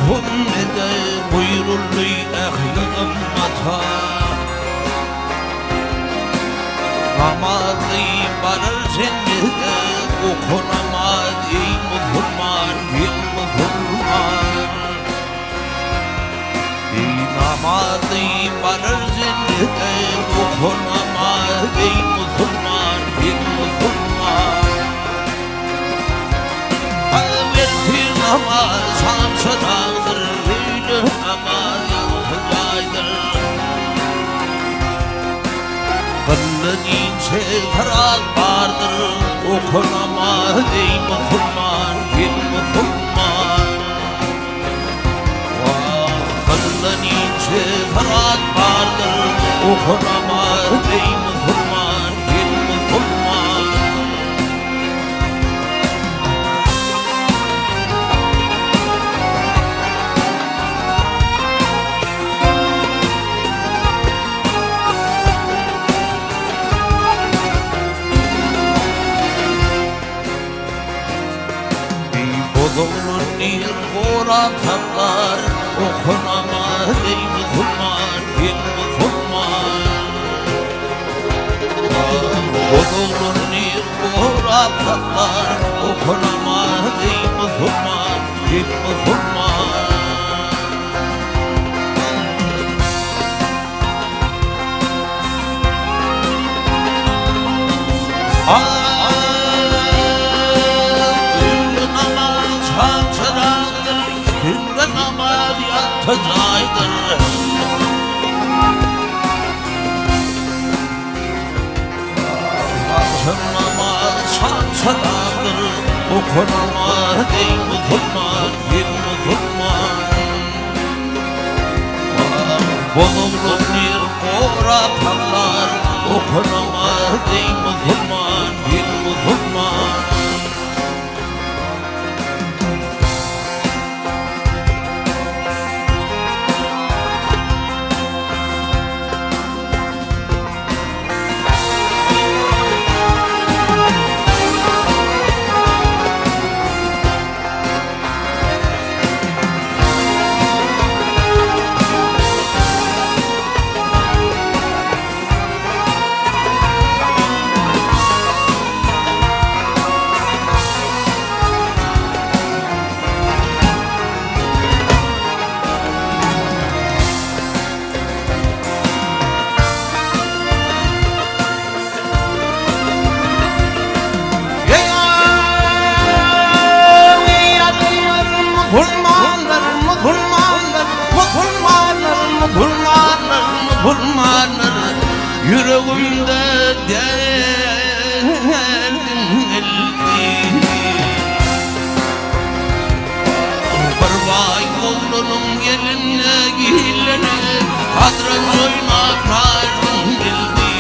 Hümmede buyurullu ehli ümmata namazı varır cennete okunamaz ey Müslüman ey Müslüman ey namazı varır cennete okunamaz ey Müslüman ey Müslüman Vertir namaz şamşadandır öyle namaz yansıcaydır Kılın ince faraz vardır okunamaz ey Müslüman ey Müslüman Kılın ince faraz vardır okunamaz ey Müslüman ey Müslüman Bodolun nil orataklar okunamaz ey Müslüman ey Müslüman Bodolun nil orataklar okunamaz ey Müslüman ey Müslüman Namaz yatıcaydır Akşam namaz şansadandır okunamaz ey Müslüman ey Müslüman Bolumlu bir orataklar okunamaz ey Müslüman ey Müslüman Kurmanır yüreğimde derdin eldi Barvay oğlunun geline giyilene kadran oynak nardın eldi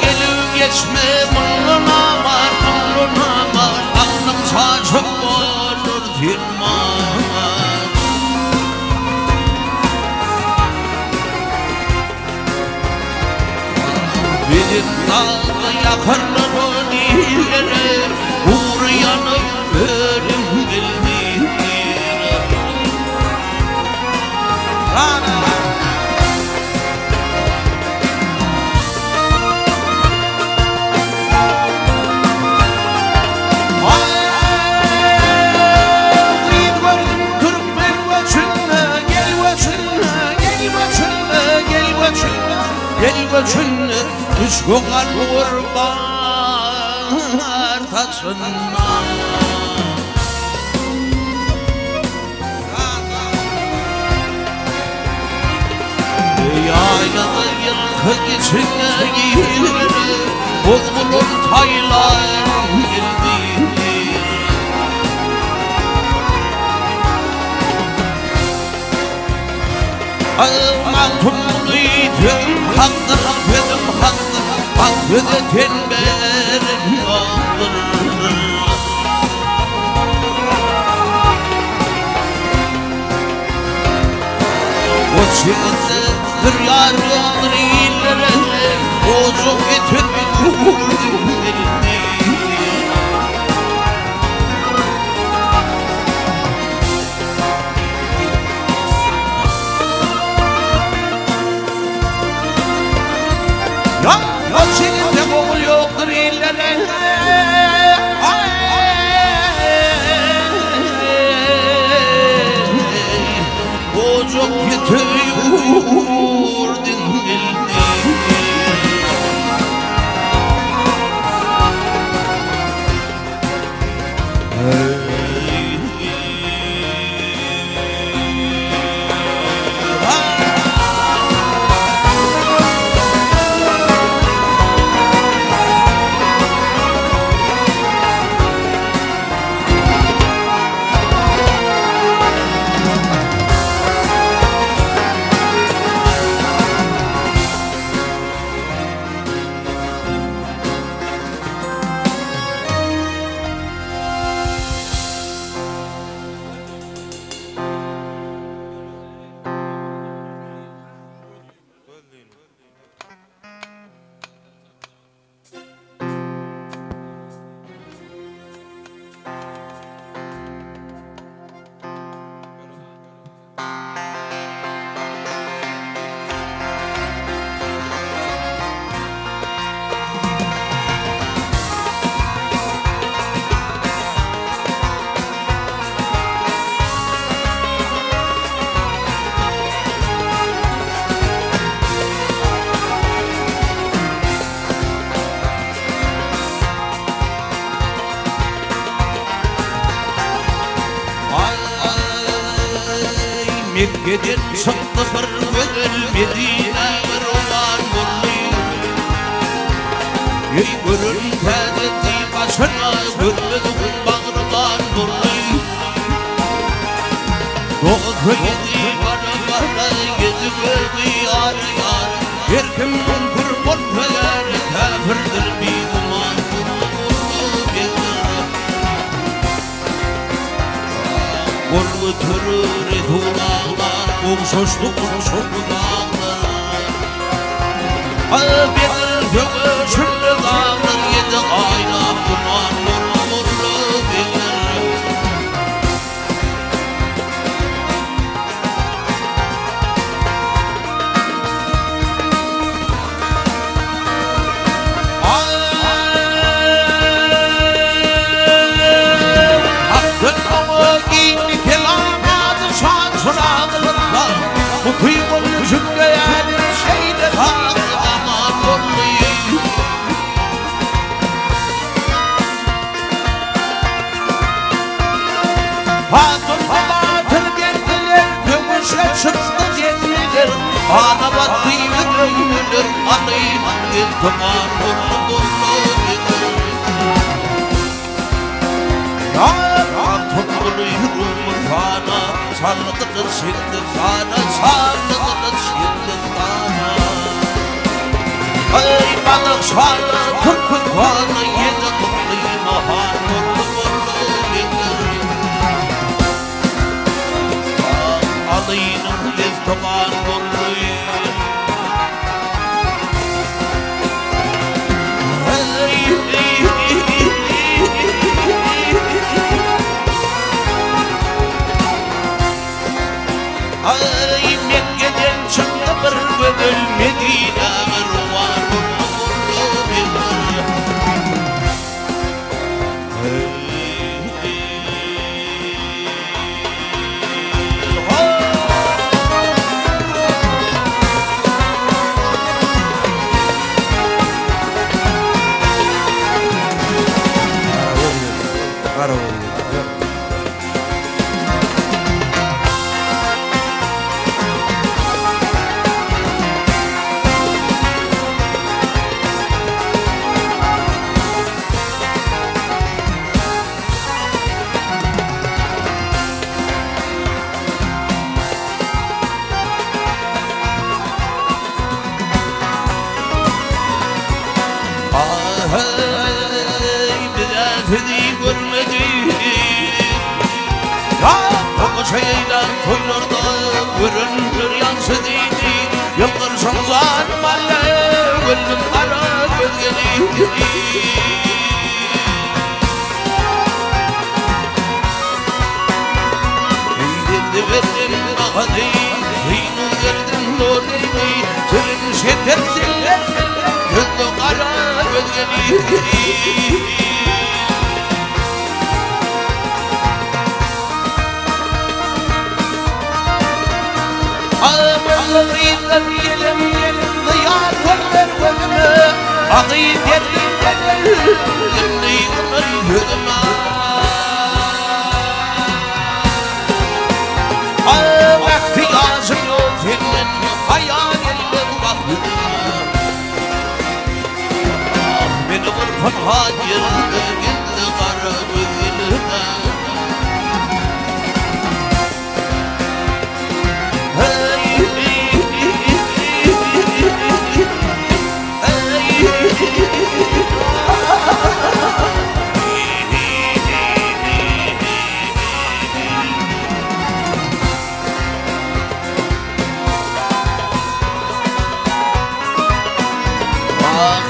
Gelip geçme bunluna var aklım saçım olur firman Bizim dağda yakarlar ileri uğrayanıp ölüm bildir Gel göçünle düş kokan kurban taşınma Yaylada yılkı içine giyilir Bozgulun taylar girdi Almantumlu idim hakkı affedim hakkı affedeten benim yoldur O çığızı bir yar yoldur iyilere Bozuk getirdi kurdum Ocak yetiyor dinildi. Mekke'den çıktı bir göl Medine bir olan burnu. Ey gönül tededi başına gönlün bağrıdan burnu. Doğru yedi bana bana yedi gördü yar yar. Her kim bir korkmayar kafirdir bir duman burnu gelir. Burnu türür etulağlar Uğuşuşlu uğuşlu dağlar Bedir göğüşümlü dağlar Yedi ayna duman murlu bilir. Hakkın ama giyini kelamadı şan sırağlıkla Mutluyum cümle yani şeyde aman mutluyum. Hatun halatır geldiler Gömüşe çıktı geldiler Ana battı yürüdüler Anayım iltiman mutlu Hatun buluyorum bana Sarlıdır şimdi bana Sarlıdır şimdi bana Ay balık sarlı Türk'ü bana Yedi mutluyum ahan mutlu Alayının iltiman mutluyum. Ay Mekke'den çıktı bir göbel Medine bir var mutlu bilir. Şeyden toylarda görünür yansıdıydı Yıldır sanzan malle gönlüm ara gölgeli Eğildi verdim ahadi Zeynu verdim doğruydu Senin şeddetsinler gönlüm ara gölgeli أغيث اليلم ضياء والوقمة أغيث اليلم اللي الهدمة اختياز اليوم من خيال الوقت من غرفة هاجر قد غرب الهدى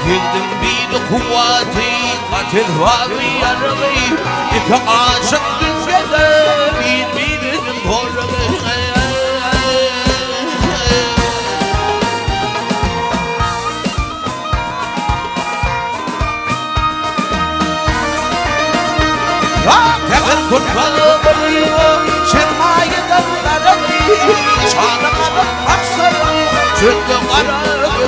يخدم بيد قواتي قتل هذي الرغي يتعاشق بالجدى بيد الرغي تغلق القلب شرماية الغربي صادق الأكثر شد غربي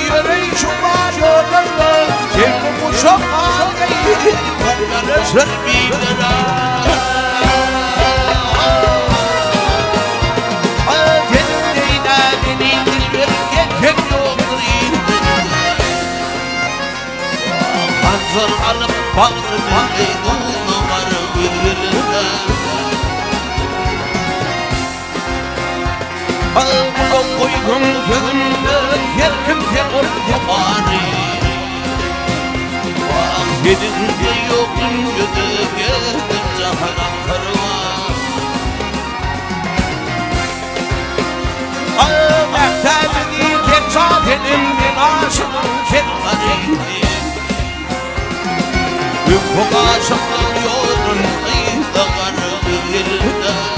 يريش وعجوبنا كلمة مشقة وقنا سربي لنا جدينا بنيت البركة كنو قريب حنظر على البحر من ايدون غرب لنا قلبكم فهمنا يركب في أرض قاري وأخذ الجيوب جدك يهتم الخروان أحتاجني كتصاد الانبلاش في الغريب يبقى شغل يوم أيضا غرب الهدى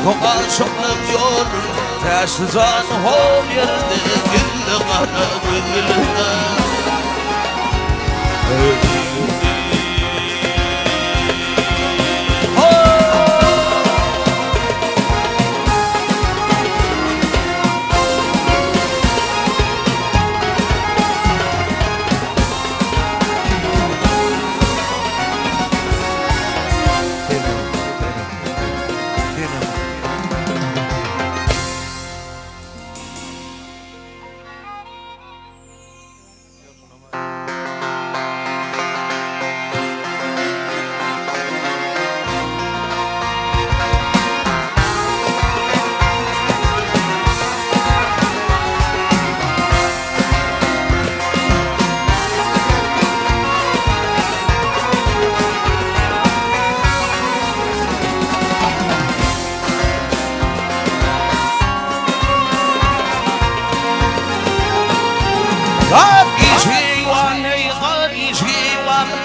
وقال شغل بيور تاسزان هول يرد كل غرب الهدى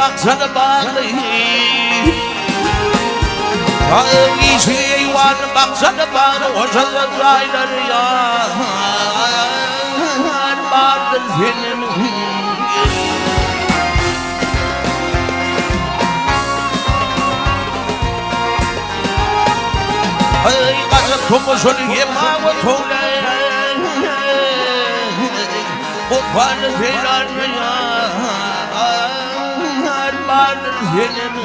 مقصد بالي هاي شيء وان مقصد بالي وصل زايد الرياض بعد الفيلم هاي قصدكم وصل يما وطولي وطفال الفيلم بعد الفيلم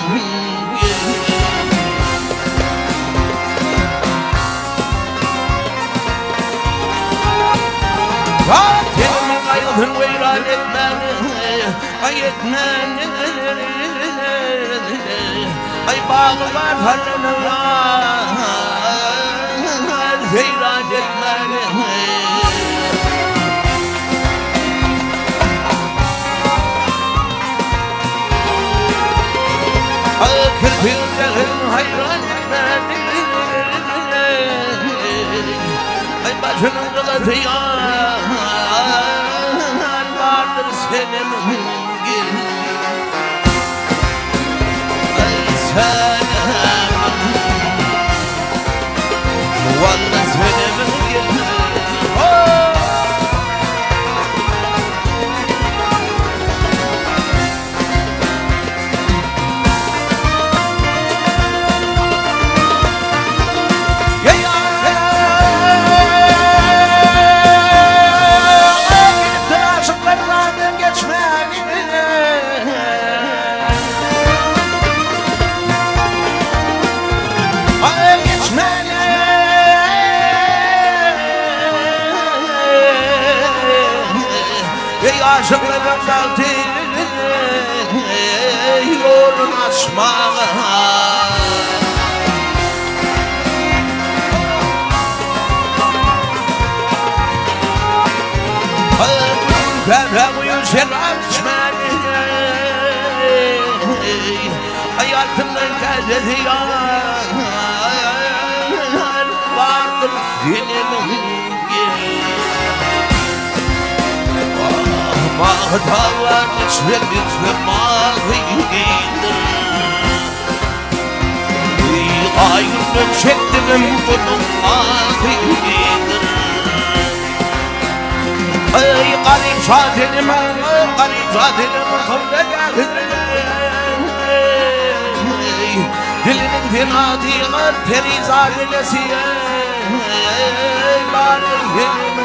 فاتن غيظ ويرادتنا غيتنا أي باغ ما فلنا ويرادتنا diyar vardır senin gel selam vallahi senin gel aşıklarımdan yolun açmağa Ferhem yüzler açmağı hayatımdan geldi yar vardır senin Dağlar içlerimizde mavidir Ayrılık çektim bunun mavidir Ey garip zadenim, kavle gelir Dilinin dinadiğer perizadelesi Bari yerim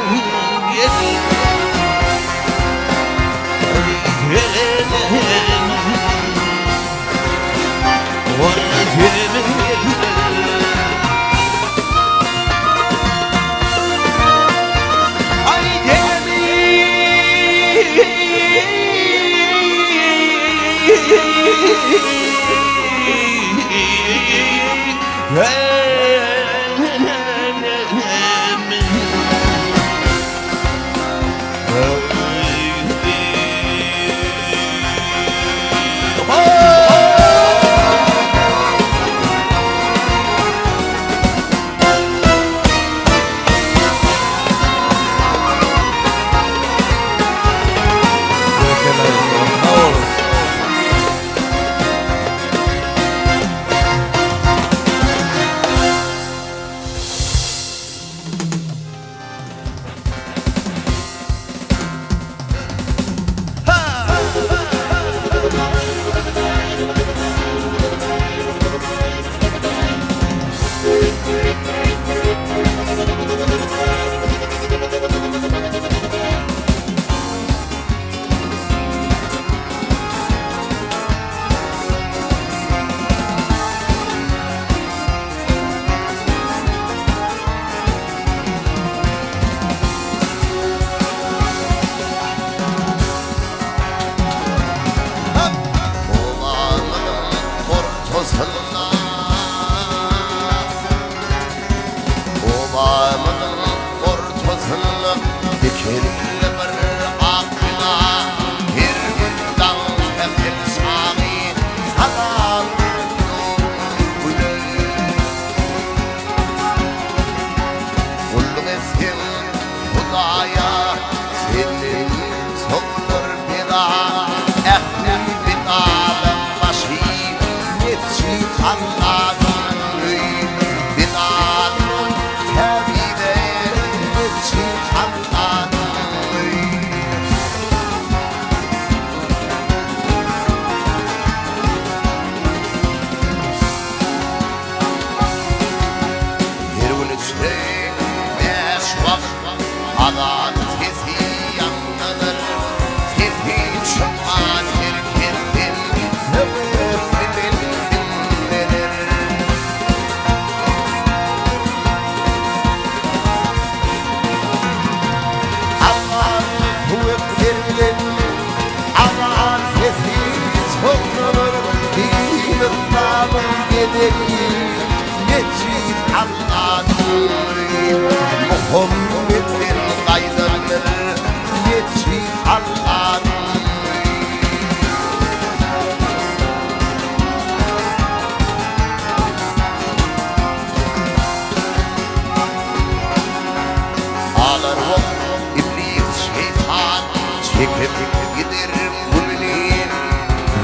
giderim kulünin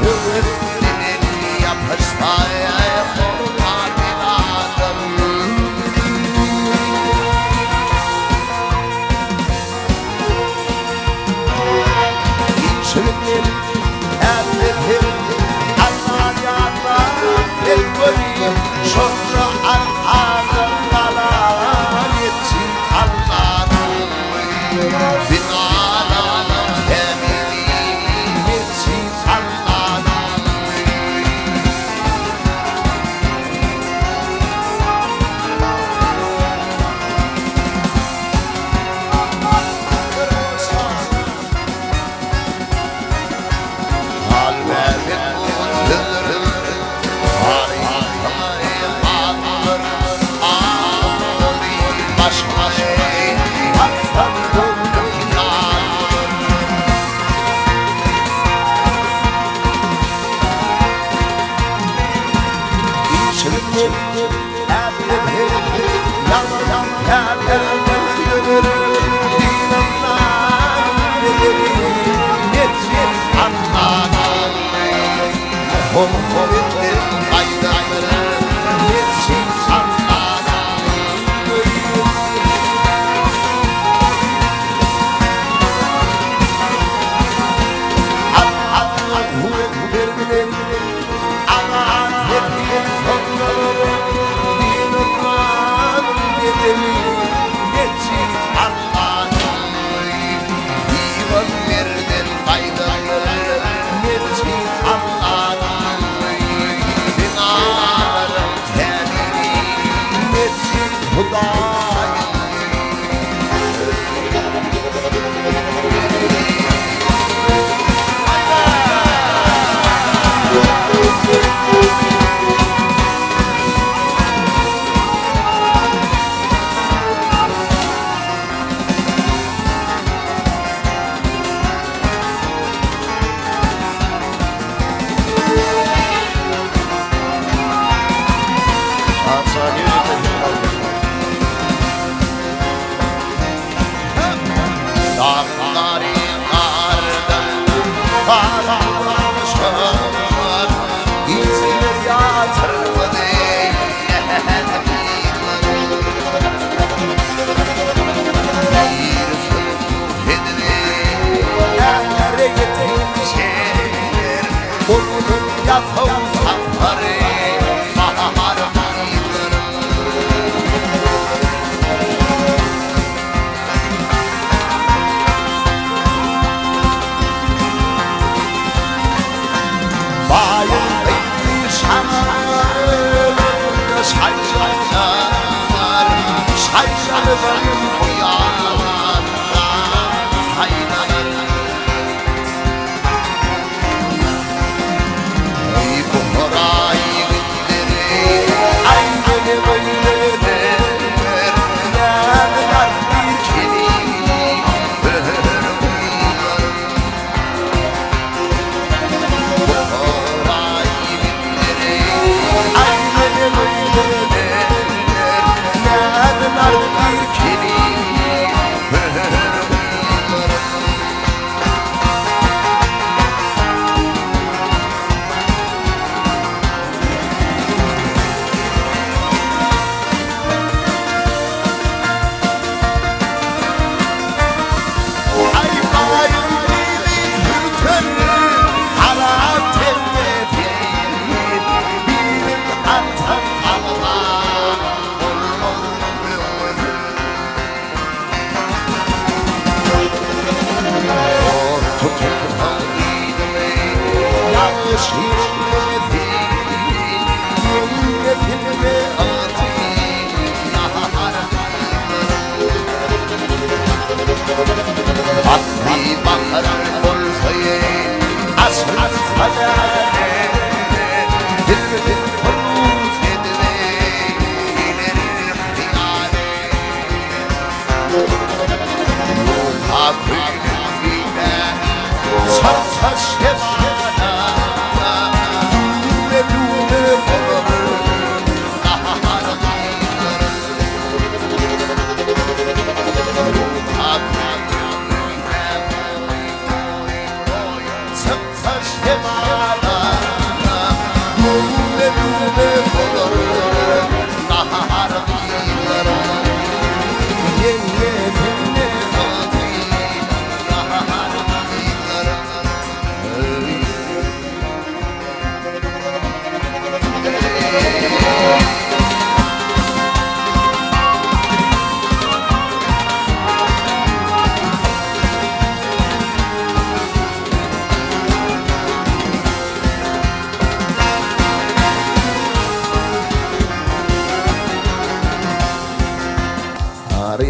hüvüttinin yapışmaya korkan inadım. İçirim emretim Allah yanlar elböreyim sonra Allah'ın kalan etsin Allah'ın bin alanın temin etsin Allah'ın.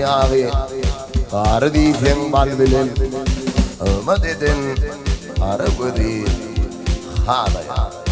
yağı Karı diysen bal bilen Ümit eden arı gödü Halaya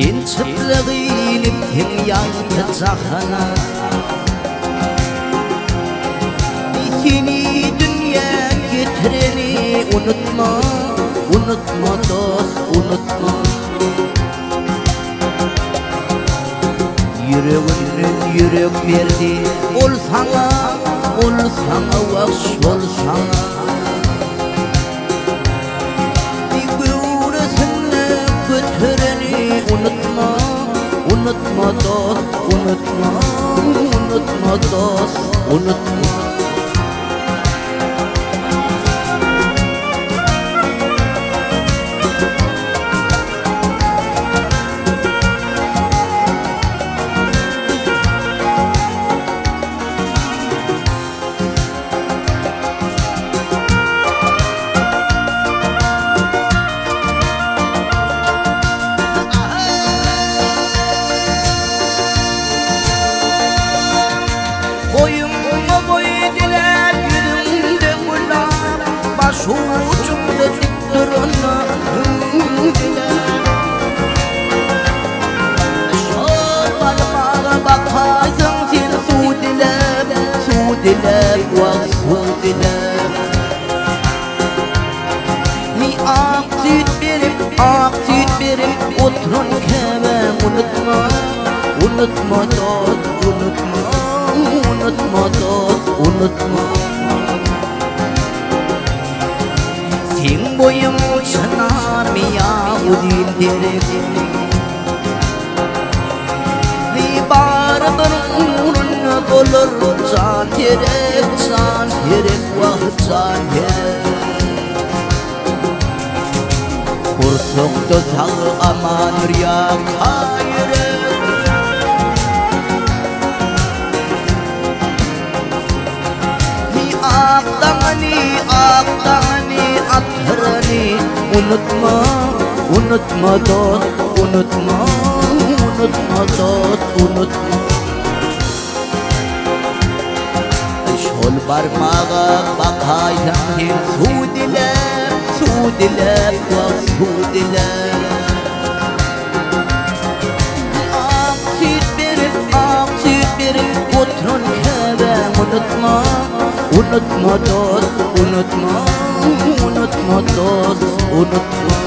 Sen çıplığını yaltacağına Seni dünya getireni unutma Unutma dost unutma Yüreğinin yürek verdi ol sana vaş ol sana Götüreni unutma, unutma dost, unutma, unutma dost, unutma. Boyuma boy diler yüzümde kulağım Başucumda dik durana diler Şol parmağa bakarsın sen su diler vah su diler Ni ak süt berim oturun kemem unutma Unutma dost unutma Unutma dost, unutma Sen boyum çınar mı ya o dilleri Ve bar bir uğruna dolur can terek vah can terek Kursukta sağ aman rüya kayırek Aktani atırani unutma Unutma dost unutma Unutma dost unutma Şol parmağa bakayım su diler vah su diler Ak süt berim oturun kevem unutma Unutma dost, unutma, unutma dost, unutma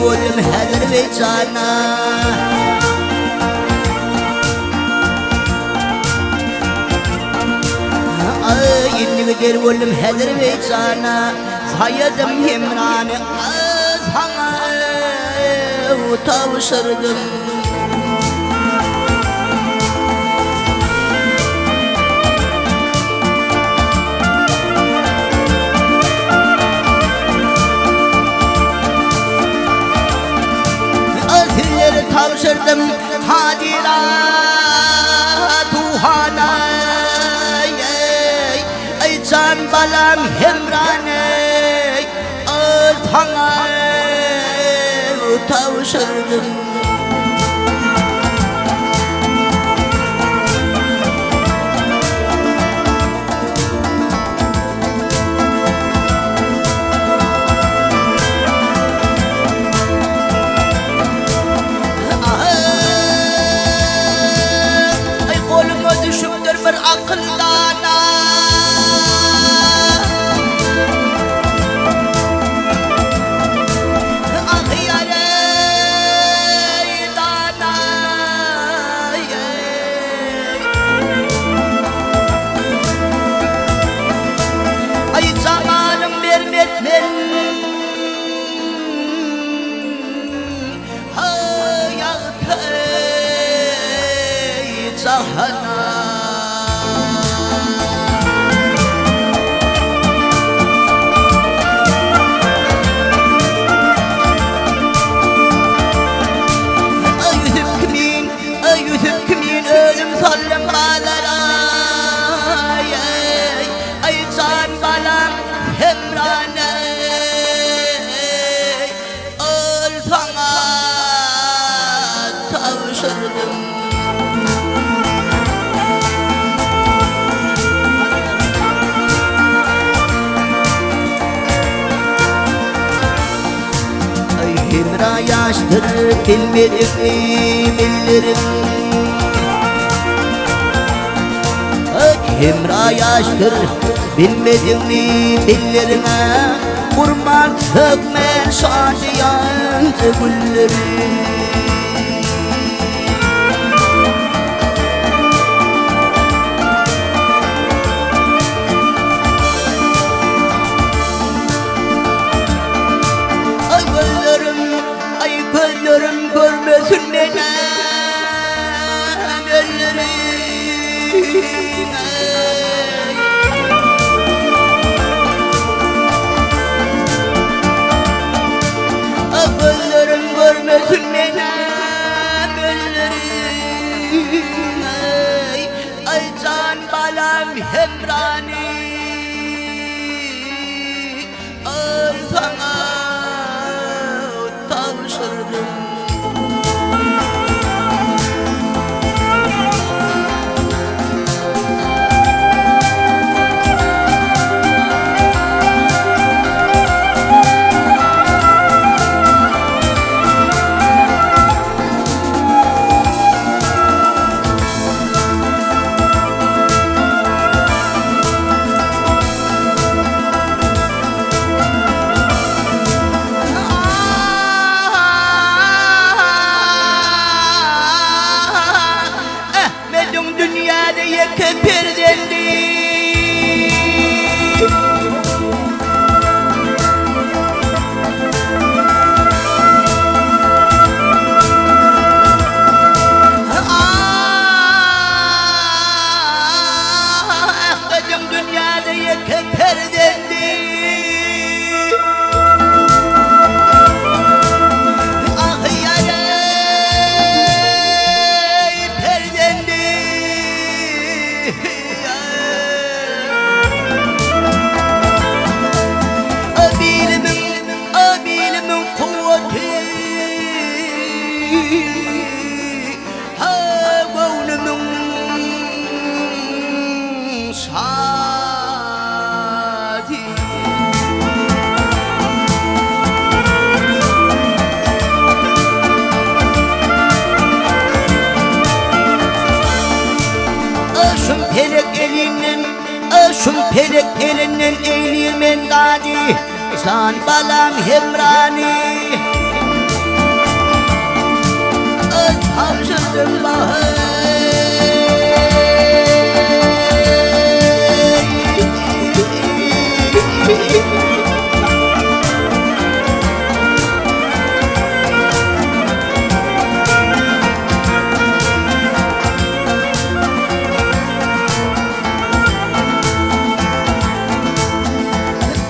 Ölüm hedir ve cana Yeni gider ölüm hedir ve cana Saydım hemrani sana tavşırdım Tavşırdım hadira tuhana Ey can balam hemrane sana tavşırdım Düşüktür bir akıllana Ah yâre bahana. Yüzüm kimin ölüm sallim bağlara. Ay can balam hemrane. Öl sana tavşırdım. Ay hemra yaştır bilmedim millerim. Hemra yaştır bilmedim mi dillerine. Kurban sökme şadiyan gülleri. Ay gözlerim görmesin beni elleri. Gözlerim görmesin beni ellerim. Ay can balam hemrani. Ay sana tavşırdım. Dünyada yakın perdendi. Ahmet'im dünyada yakın perdendi. Ah yarey perdendi. Abilimin kuvveti, ha gönlümün saati. Aşım pelek elinden, aşım pelek elinden eğilimin dadi. San balam hemrani. Tavşırdım bahar.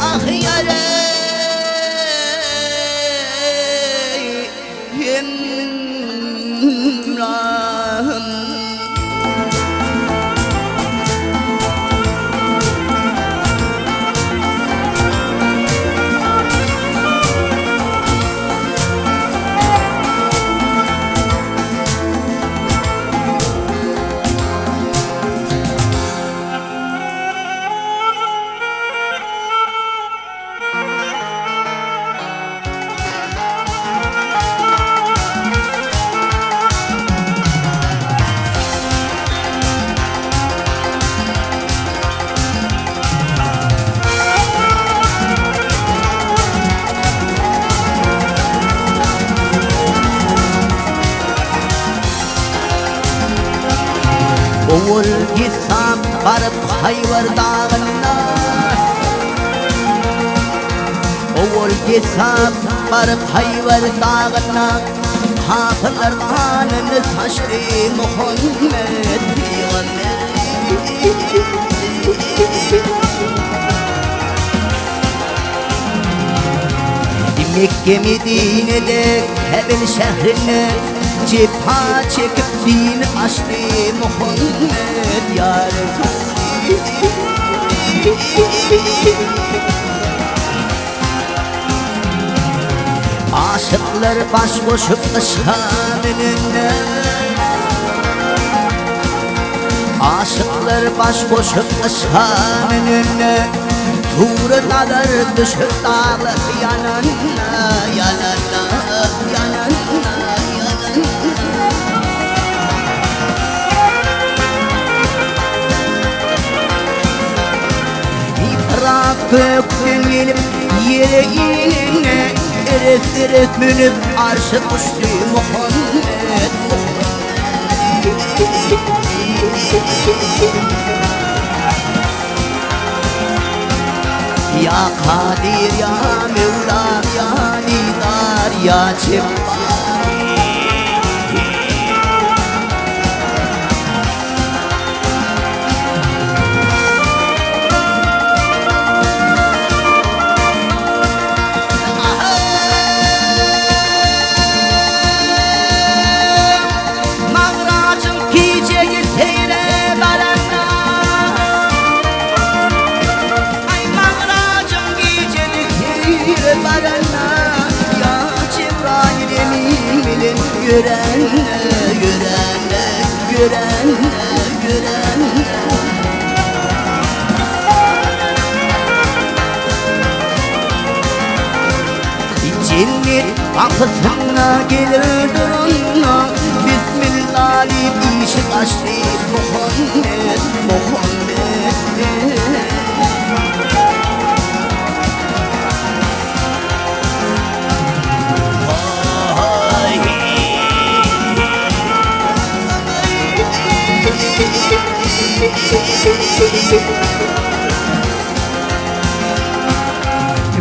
Ah yare hemrahım. Oğul gitsem varıp hayvar dağına. Oğul gitsem varıp hayvar dağına. Hafızlar anını taşri Muhammed. Mekke Medine'de Hebel şehrine cepha çekip din açtı Muhammed ya Resulü. Aşıklar baş koşup ışığın önüne, aşıklar baş koşup ışığın önüne, Turnalar düşüp dağlar yanına, yanına, yanına, yanına. İfrak gökten gelip yere inine, eref eref münüp arşı uçtu Muhammed. Ya Kadir ya Mevlam ya Nidar ya Cebbar. Yürenle, yürenle, yürenle, yürenle. Cennet kapısına gelir durunla, Bismillah deyip işi açtı Muhammed, Muhammed.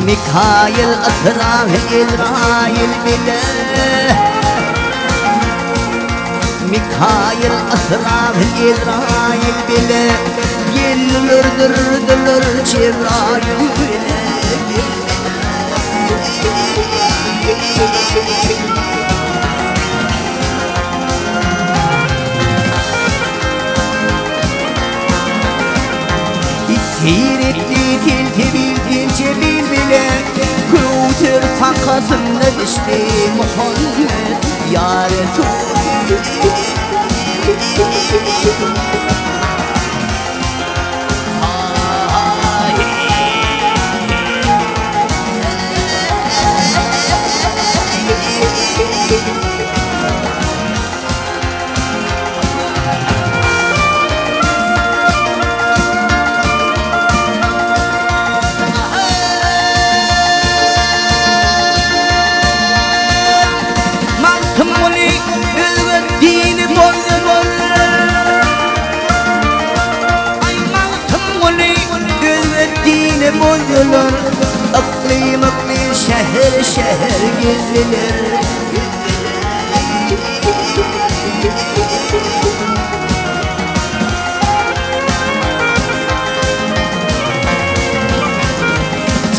Mikail, Azrail, İsrail bile, Mikail, Azrail, İsrail bile, gelir dırdılar Cebrail bile. Seyretti tilki bildiğin cebil bile, Kuvvetür takasında düştü Muhammed ya Resulü. Boyulur, aklim aklim şehir şehir gezilir.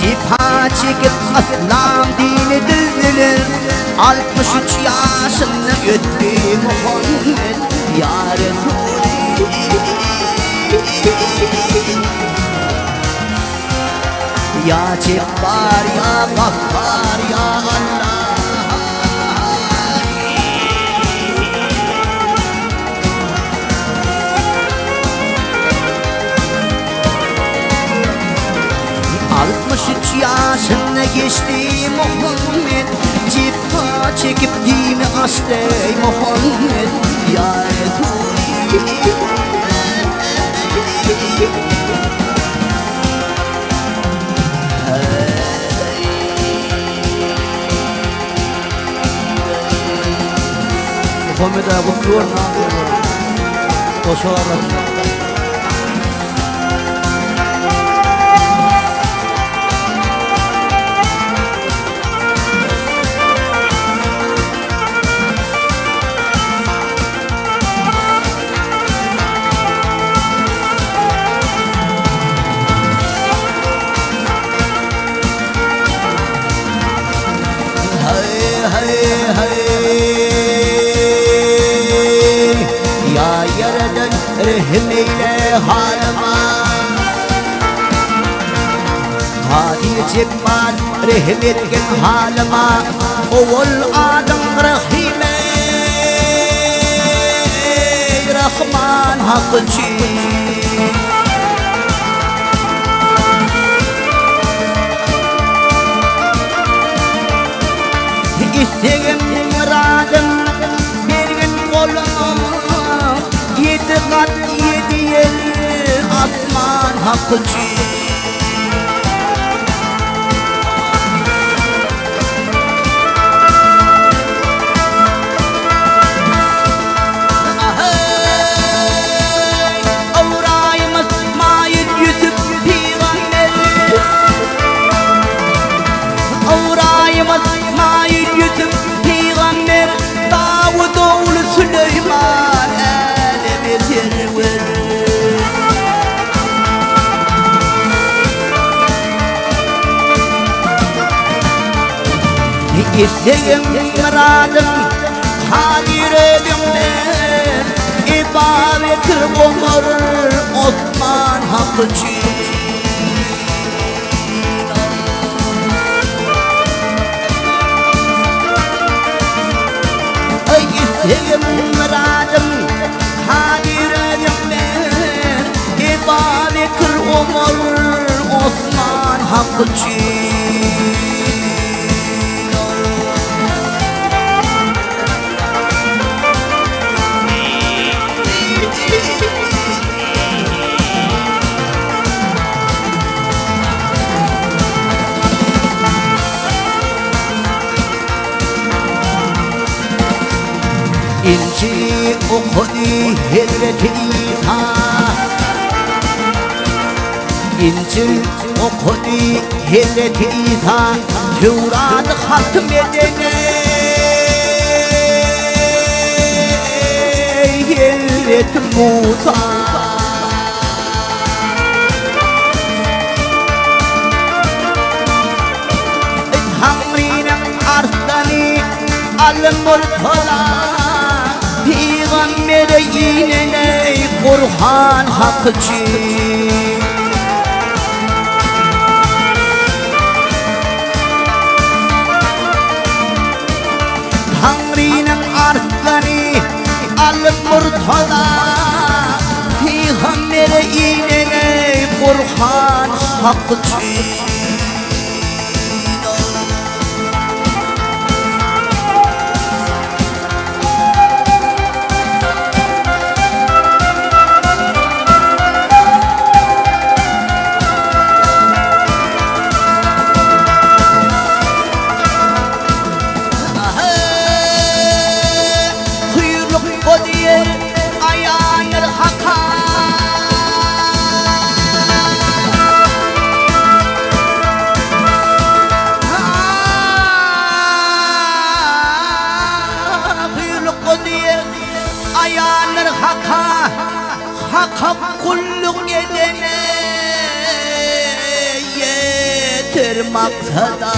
Cepha çekip İslam dini düzülür, 63 yaşını öttü Muhammed ya Resulü. Ya Cebbar ya Ghaffar ya Allah. Altmış üç yaşını geçti Muhammed, cepha çekip dini açtı Muhammed ya Resulü. Muhammed'e bakıyor ne yapıyor? Koşularla. Ya yaradan rahmeyle halama Hadi cebban rahmetken halama Oğul adam rahime Rahman hakkıcı İsteğim muradım bergin koluma Yedi kat yedi yer asman hakkıcı Süleyman elimi zirver İsteğim muradım hadir edimde İbadet olur Osman Hakkıcı İsteğim muradım hadir edimde İbadet olur Osman Hakkıcı İnci okudu Hazreti İsa İnci okudu Hazreti İsa Tevrat'ı hatmedene Hazreti Musa Hamri'nin arslanı Al-Murtala Peygamber yine Kur'an hakkıcı Tanrı'nın arslanı Al-Murtala Peygamber yine Kur'an hakkıcı Hak kulluk edene yeter maksada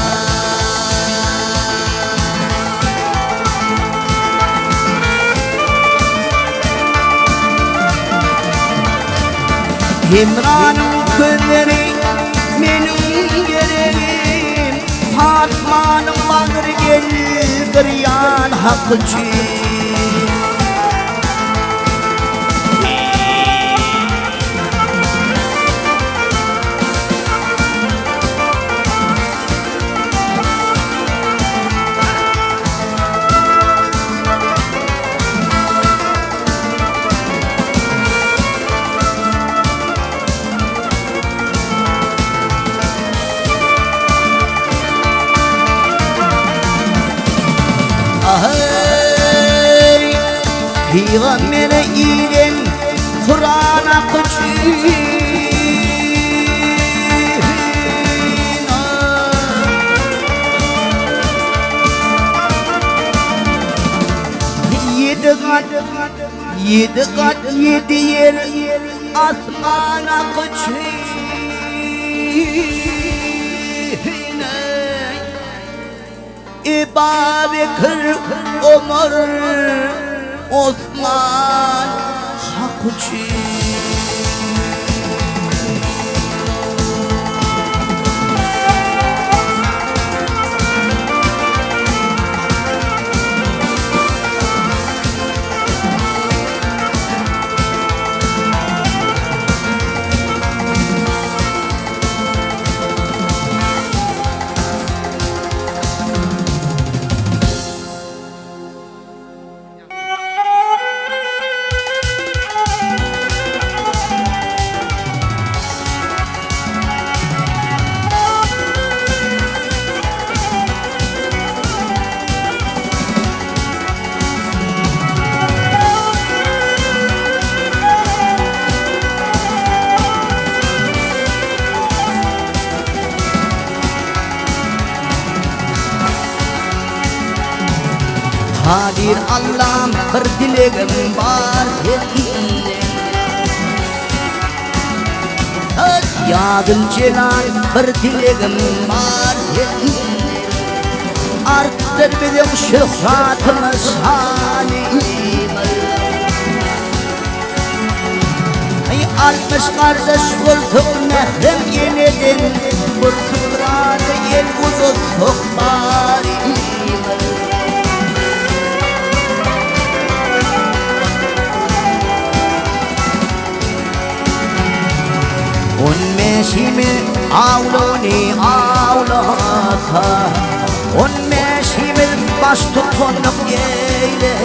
İmran'ın kölleri benim gereğim Fatma'nın bağrı gelir yan hakkıcı Peygamber'e inen Kur'an akıcı Yedi kat yedi yer asman akıcı Ebu Bekir, Ömer, Osman, Hakkı. Hadir Allah'ım bir dileğim var seninle. Ya Zülcelal bir dileğim var seninle. Arttır bizim şöhretimiz halimiz. Almış kardeş bulduk nehrem yeniden. Bir kıvranı el uzuttuk bari. ونماشي عاولوني عاولها ونماشي من باش تكون قيلة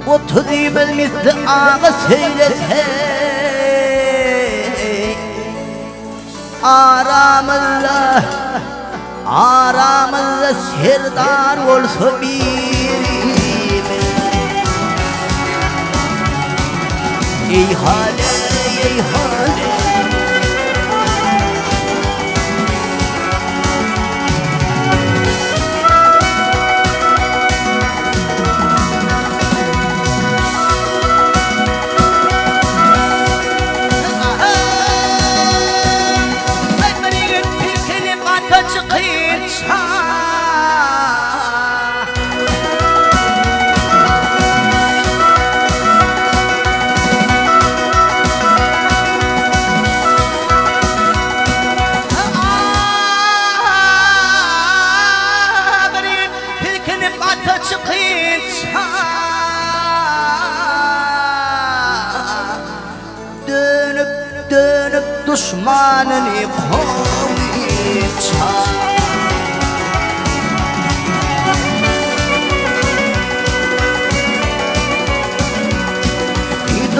وتذيب المثل آغسيلتها آرام الله آرام الله سردار والخبير ای حاله ای حاله düşmanın koyça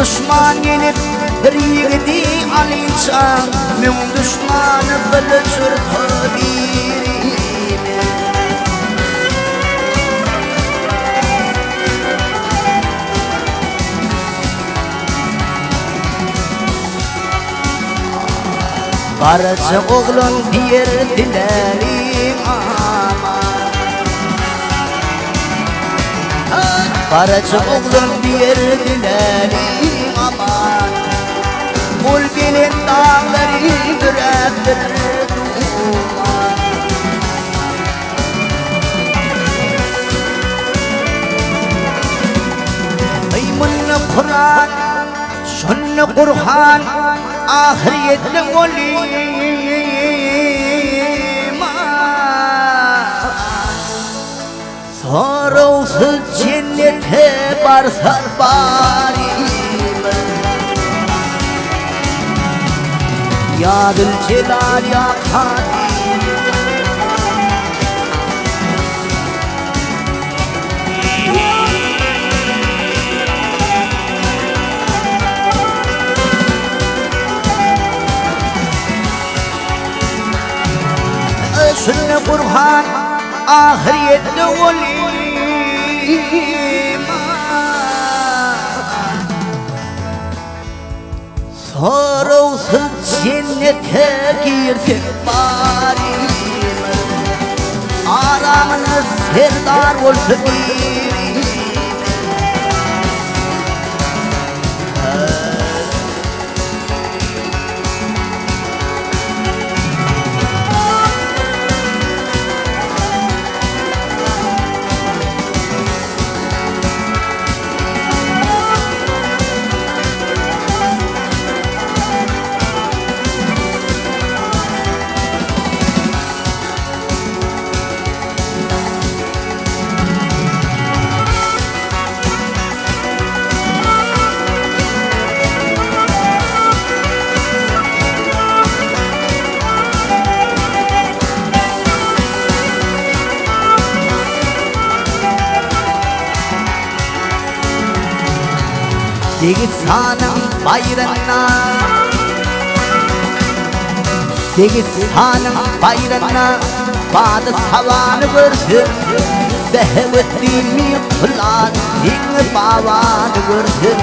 düşman gelip bir yigidi alınca men düşmanı bilçir tabirimi barca oğlun derdilerim aman barca oğlun derdilerim aman Ol gelin dağları büredir duman Eymunlu Kur'an şunlu Kur'an ahiriyetli oliman sorusuz cennete varsa bari Ya Zülcelal ya Kadir Sünne Kur'an ahiriyetli oliman sorusuz cennete girsek bari aramız serdar olsun Degistan'ın bayrağına Degistan'ın bayrağına Badı savanı görsün Behvetliğimi kılan Yine bavanı görsün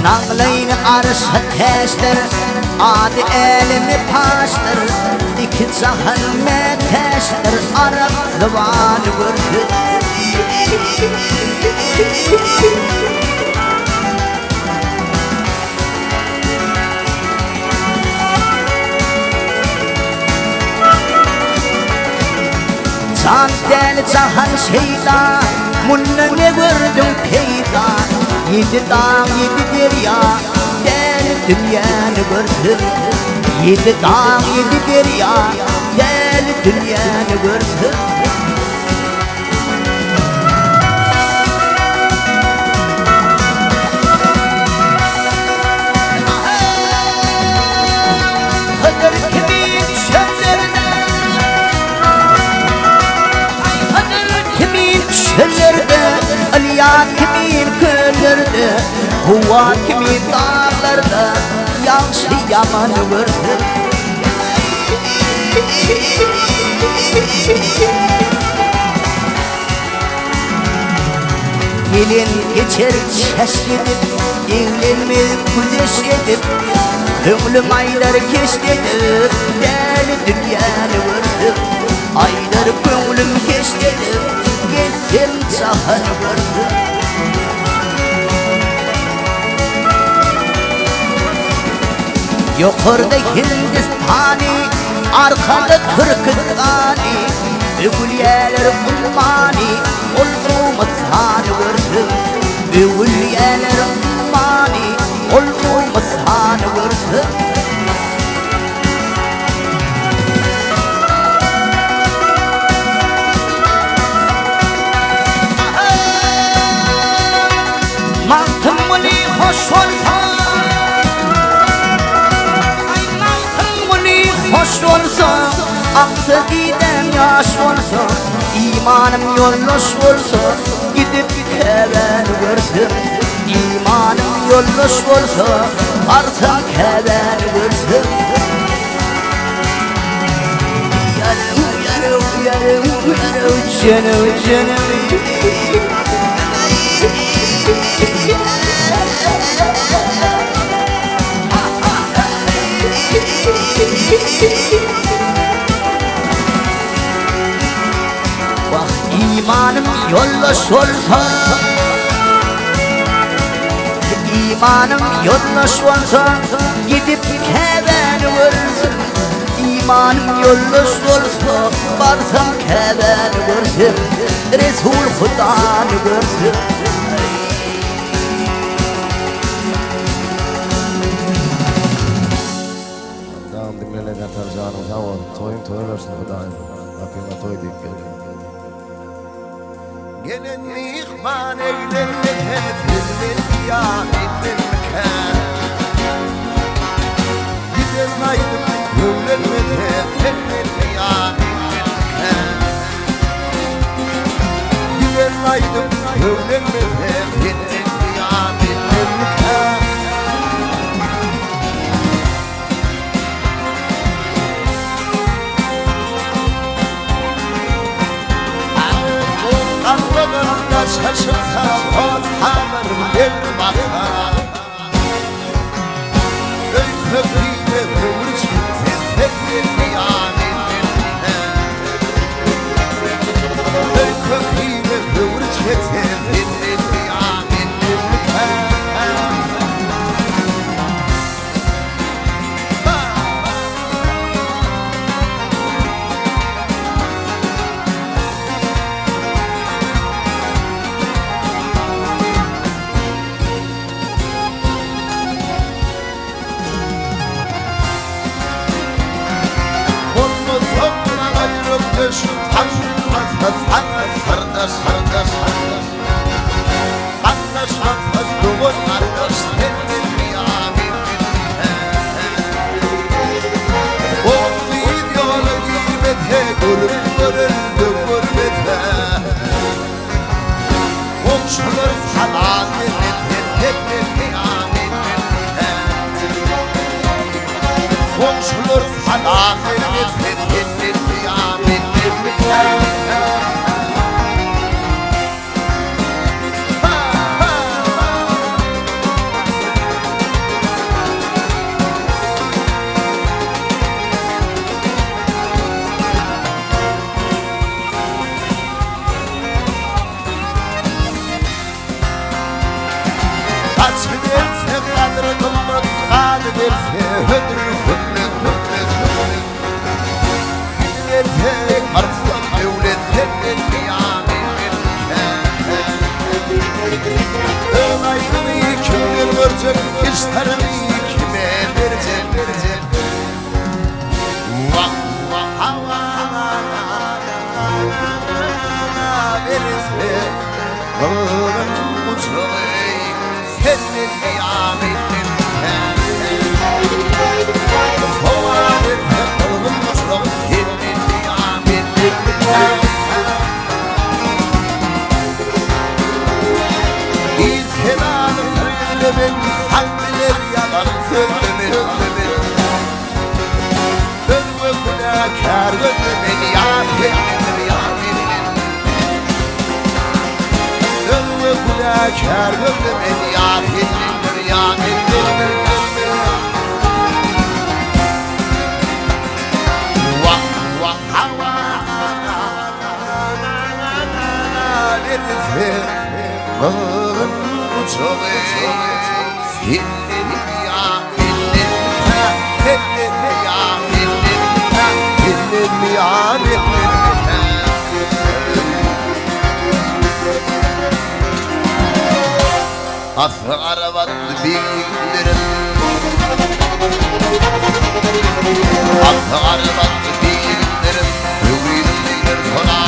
Nağlayın arsa teştir Adı elimi paştır İki cahan meteştir Arap zıvanı görsün Can del cahan şeyda Munna ne gördüm peyda Yedi dağ yedi derya Del dünyanı gördüm Yedi dağ yedi derya Del dünyanı gördüm Hıdır kimin çöllerine Hıdır kimin çöllerine Aliya kimin köllerde Huva kimin dağlarda Yansı yamanı gördüm Gelin geçer çeşledip Evlenmez güneş edip Ömrüm aylar geçtidir Deli dünyanı gördüm Aylar gönlüm geçtidir Gittim cahanı gördüm Yukarıda Hindistani Arkada Türkistani Övülyeler ummani Olmaz hanı gördüm Övülyeler ummani Olmaz hanı gördüm Mantımını hoş olsa Hoş olsa, aksa giden yaş olsa İmanım yolloş olsa, gidip keven görsün İmanım yolloş olsa, varsa keven görsün Yarım canım Bak imanım yolloş olsa İmanım yolloş olsa Gidip keven vursun İmanım yolloş olsa Varsam keven vursun Resul Hudan'ı görsün Gelen ihman eylenme tefilmin ya bilmem mekan Gider aydım gönlenme tefilmin ya bilmem mekan Gider aydım gönlenme tefilmin ya bilmem mekan Anlalarında şaşırsa ortalarım bir bakar Öy köprüyle kıvırç seslerini yamin Öy köprüyle kıvırç seslerini yamin Olur verse ödür hünnü verse arslan devlet senin kıyametin Önaydını kimdir verecek işlerini kime verecek Vah vah hava verirse Ağırın uçağı senin kıyametin Hava verirse ağırın uçağı senin kıyametin İlselanı söylemek Hakbiler yalan söylemek Dönme günahkar gönlümün yafindir yafindir Dönme günahkar gönlümün yafindir yafindir Vah vah hava verirse Ağırın uçağı Senin yafindir Senin yafindir Senin yafindir Aslı arabanı bildirim Aslı arabanı bildirim Hüvridim bilir sonra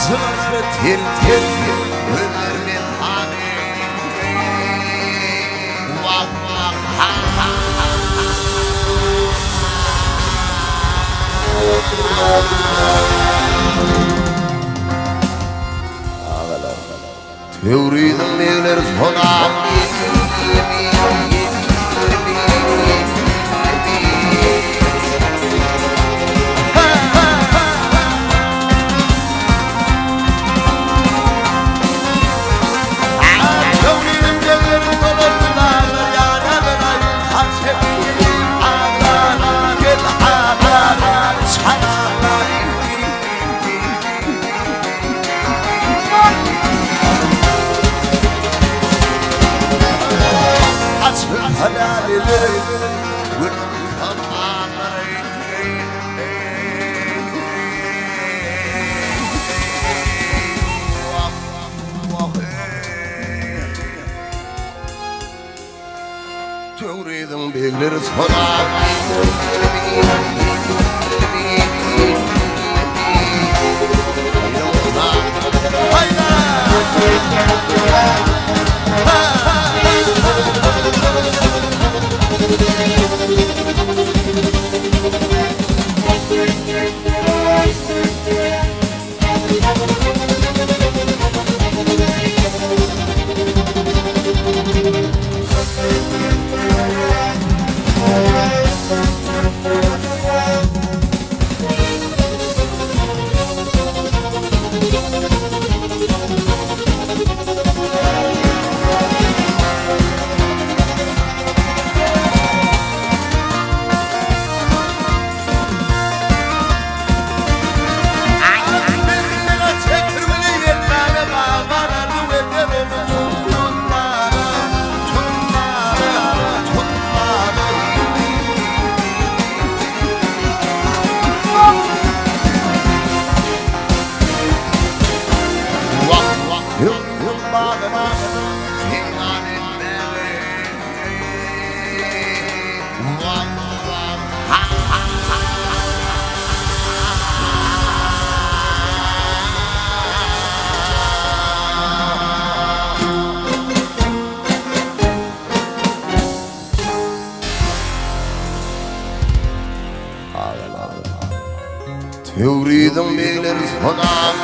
Zırhı tel tel ömrümün hani Vah vah ha ha Teoridim bilir sonra Teoridim bilir sonra Teoridim bilir sonra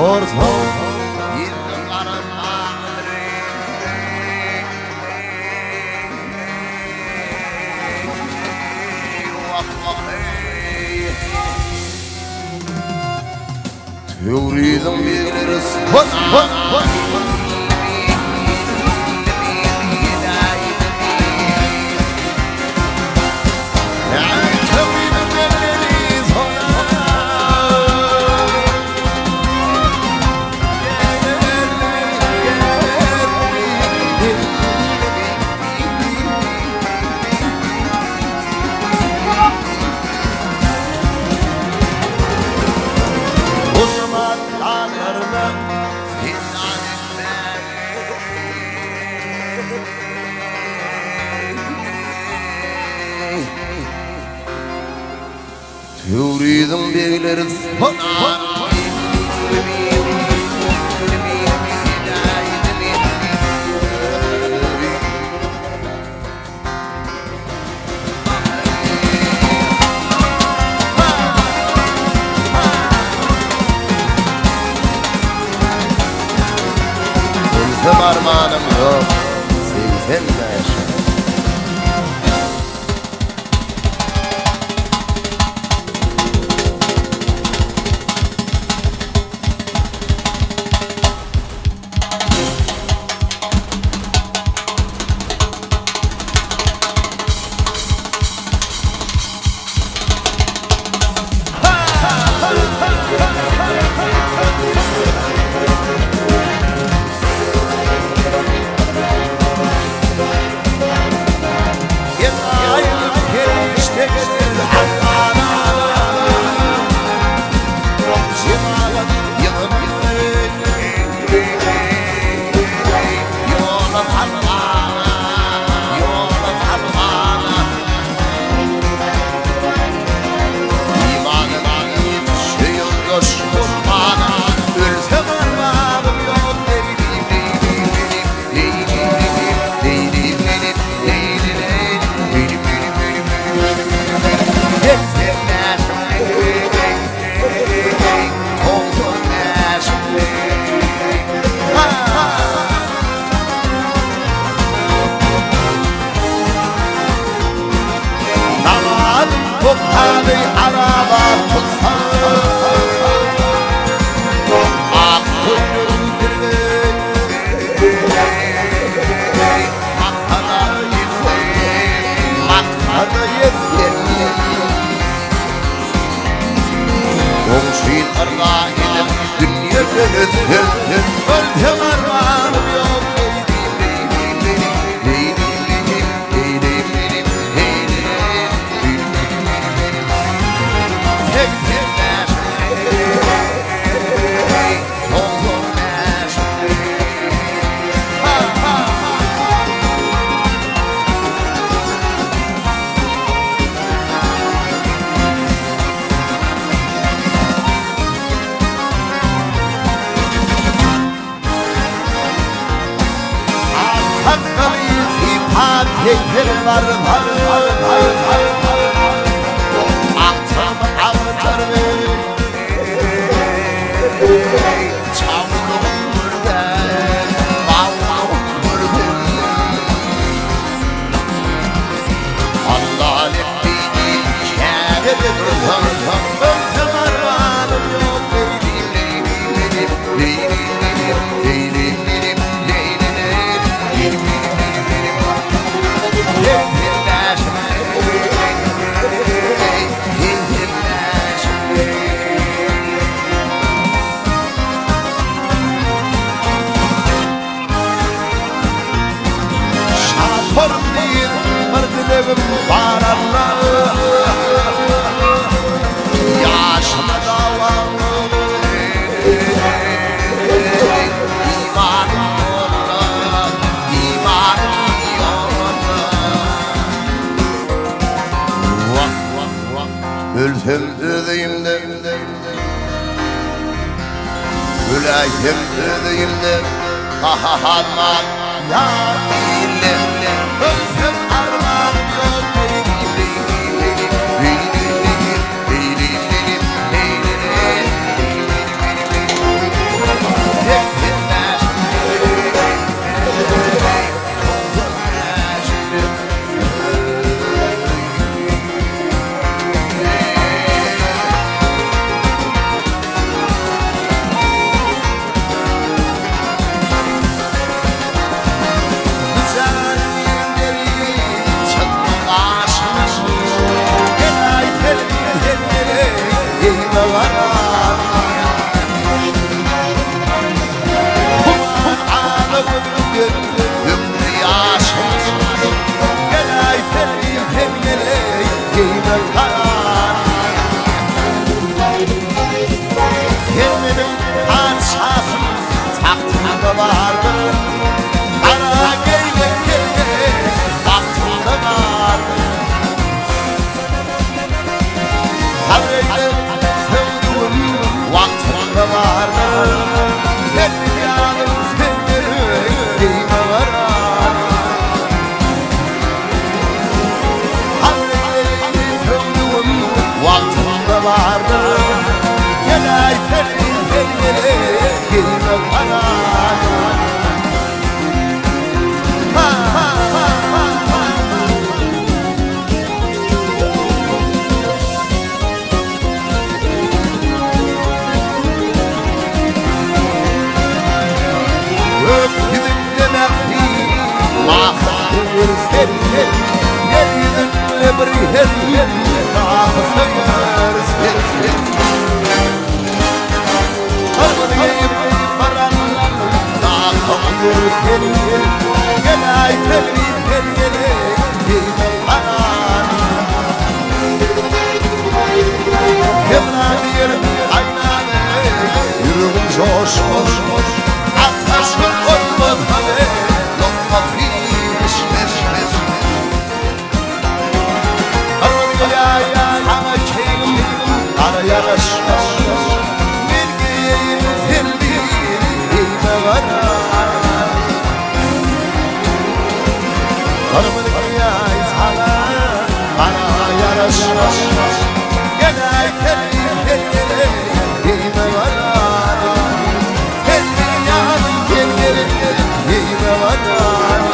sorsan Teoriden biliriz Teoriden biliriz Özlem armağanım yok Sevsen de yaşa Komşuyun arla edip dünya gönütür Öldüm armağanım yok Keyiflerim var Aktım avtar Çavrum burada Bağlam burada Allah lepini Kâbede dursam Öldüm armağanım yok Şaraplarım değil, mırgınevim var Allah'ım Yaşama davam İmanım yolla, imanım yolla Ölsem ödeyimde Ölayım ödeyimde Ha ha ha ha Ya değilim Ölsem armağanım yok varan Kur'an'ı ömrü yaşasın Gelay ferim hemleley giyme karan Yemenim padişahım tahtında vardır Ara geyme geyme vaktinde vardır Sabreyle sevduğum vaktinde vardır Fethiyanın fenleri giyme varan Sabreyle sevduğum vaktinde vardır Gelay ferim fenleri giyme varan Ha ha ha ha ha Öpküdün demekti Mahsur sen Yeryüzünle bir her Mahsur sen Harmanıyım varan Mahsur sen Gelay ferim fenleri giyme varan Kemnadir aynane Yürüğüm coşmuş Ateşin olmaz hani Lokma fiş meş Harmanıya sana kim Ara yaraşmaz Bir giyeyim filmi Giyme varan Harmanıya sana Ara yaraşmaz Gelay ferim fenleri giyme varan Fethiyanın fenleri giyme varan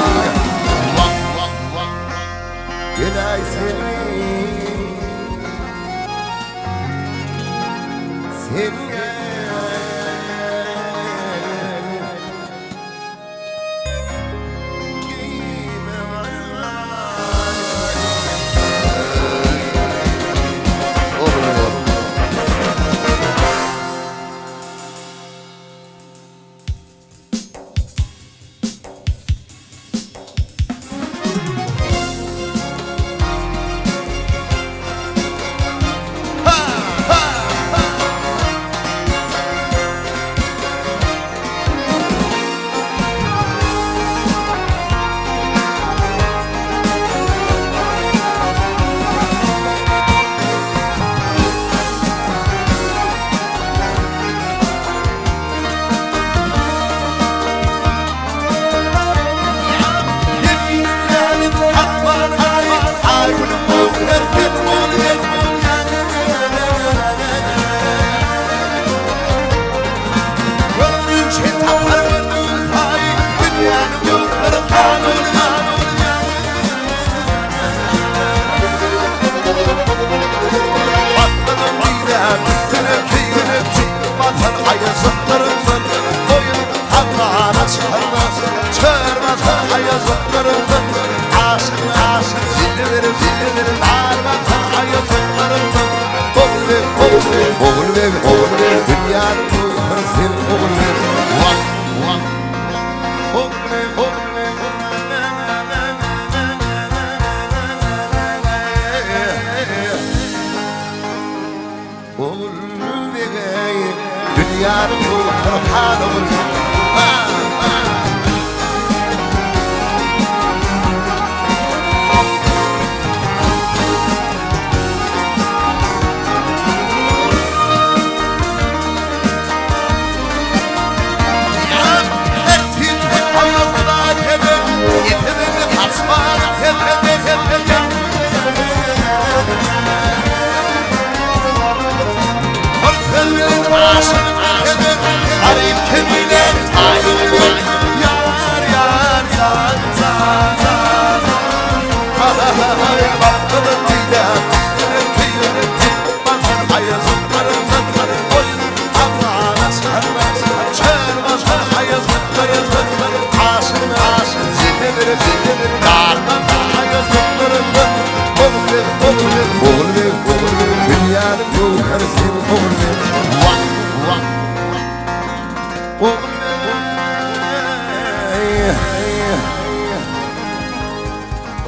Gelay seni giyme varan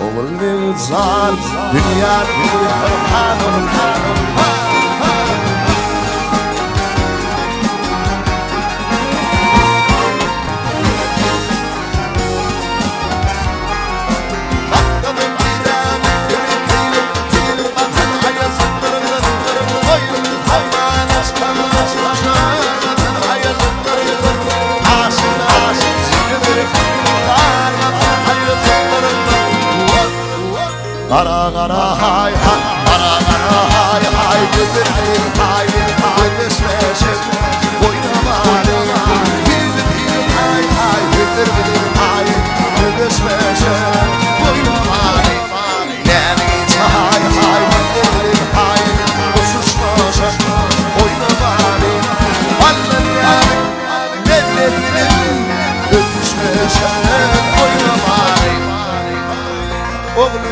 oğul ve zan dünya hanım Kara kara hay hay, kara kara hay hay, güzelim hay hay, düşmeşim oynamalı. Güzelim hay hay, güzelim hay, düşmeşim oynamalı. Nefis hay hay, güzelim hay, uçuşmaşım oynamalı. Vallahi nellerim öpüşmeşim oynamalı. Oğlum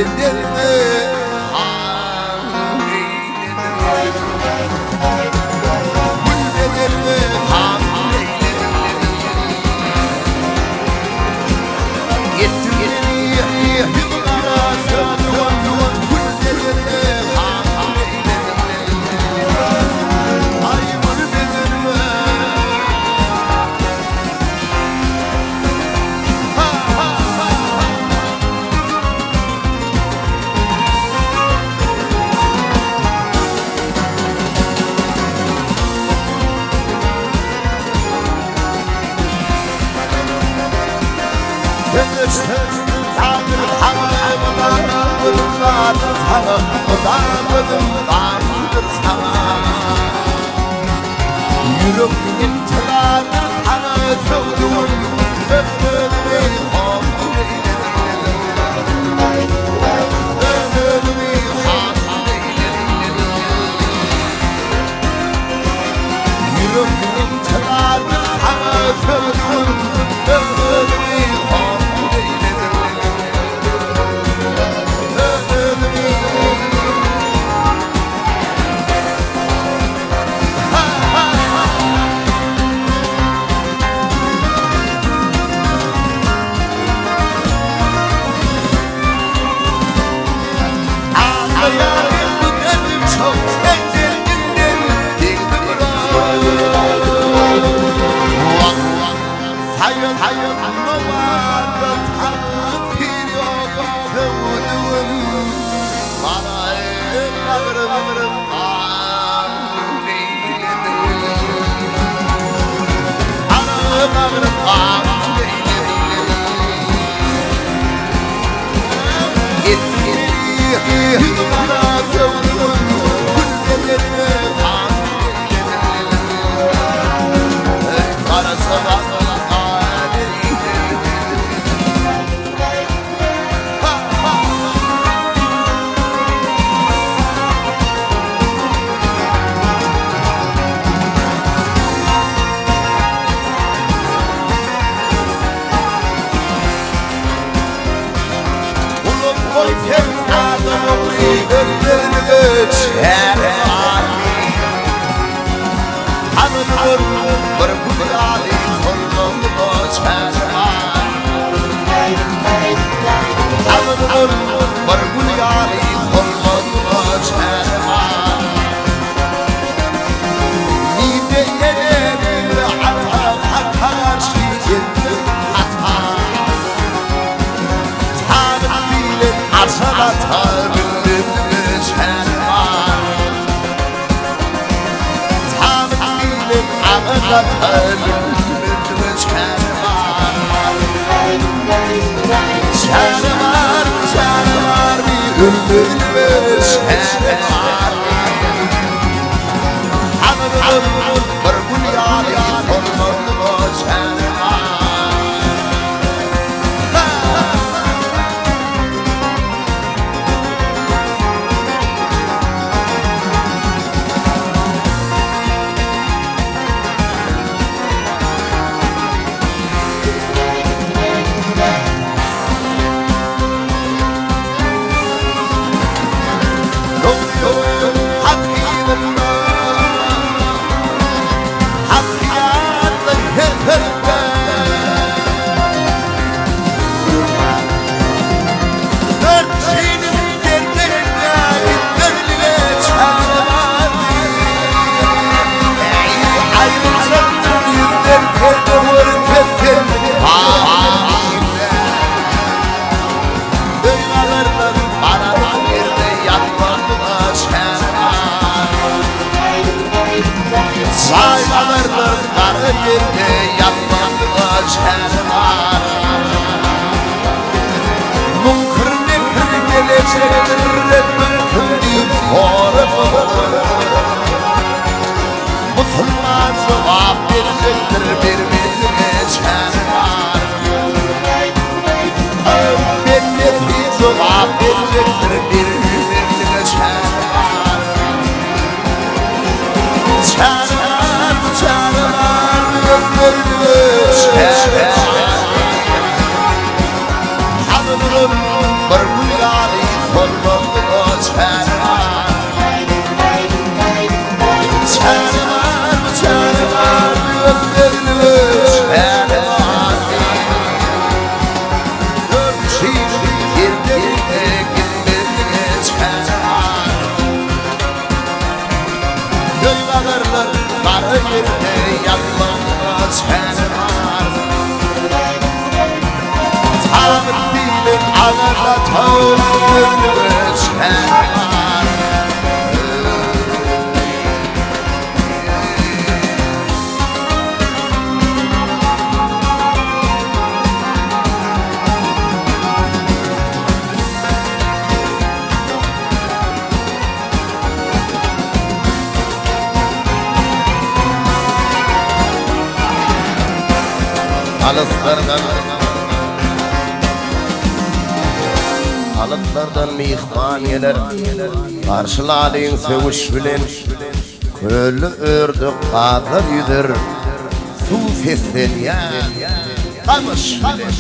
bedelini Yürüp intilardır sana sövdüğün ömrümü hamd eyledim Yürüp intilardır sana sövdüğün ömrümü hamd eyledim Musulman cevap verecektir birbirine çarpar Ümmetli cevap verecektir birbirine çarpar Çarpar, çarpar, ömrünü çarpar Hanımın bir gülali Karı yerde yanmaz sen var Tanrı dilim ağırda tağırır sen var Alıtlardan mihmaniyeler Karşıladığın seviş bilen Köllü ördük kadar yüdür Su seslenyen Kamış bilen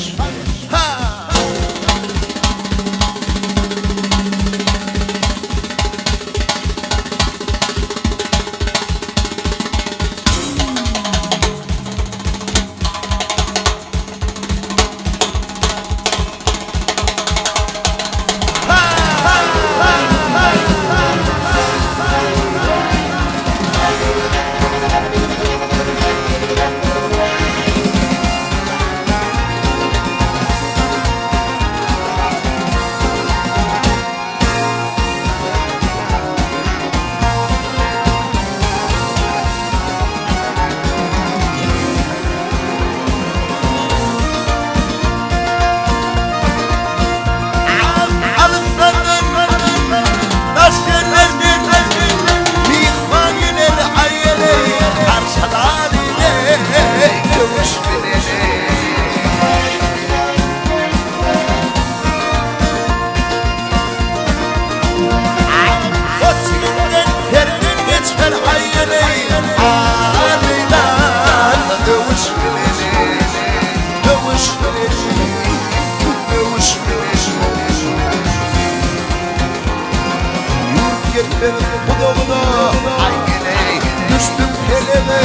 Düştüm kelime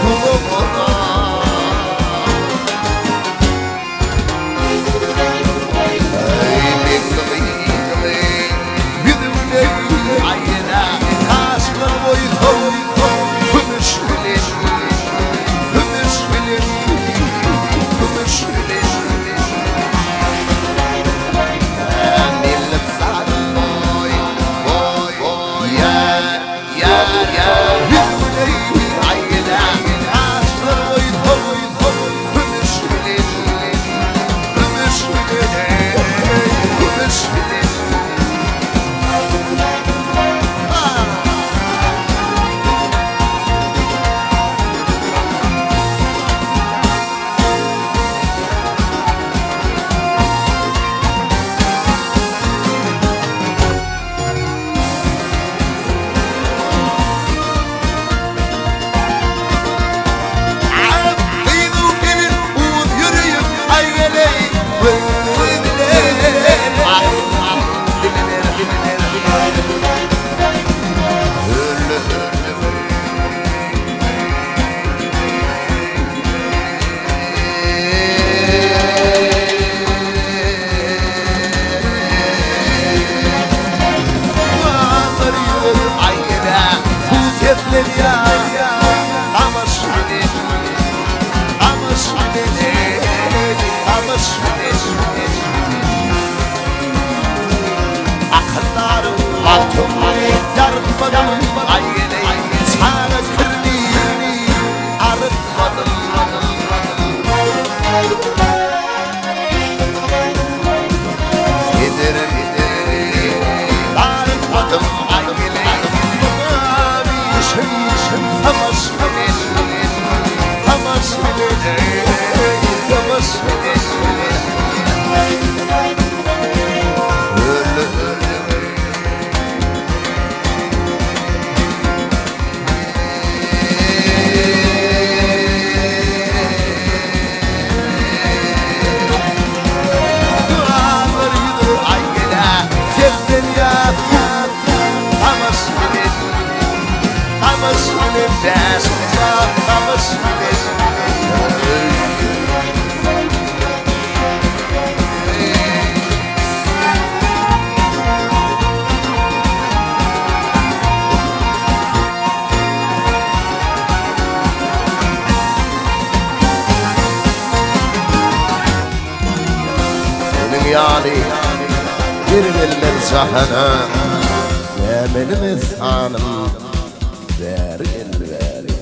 kulağına Ey bekle yüzümle ayına Kaşlar boyu Hümüş bilir Hümüş bilir Hümüş bilir Millet sarı boy Yar ليالي يرمي الزهنة يا من مثانم باري الباري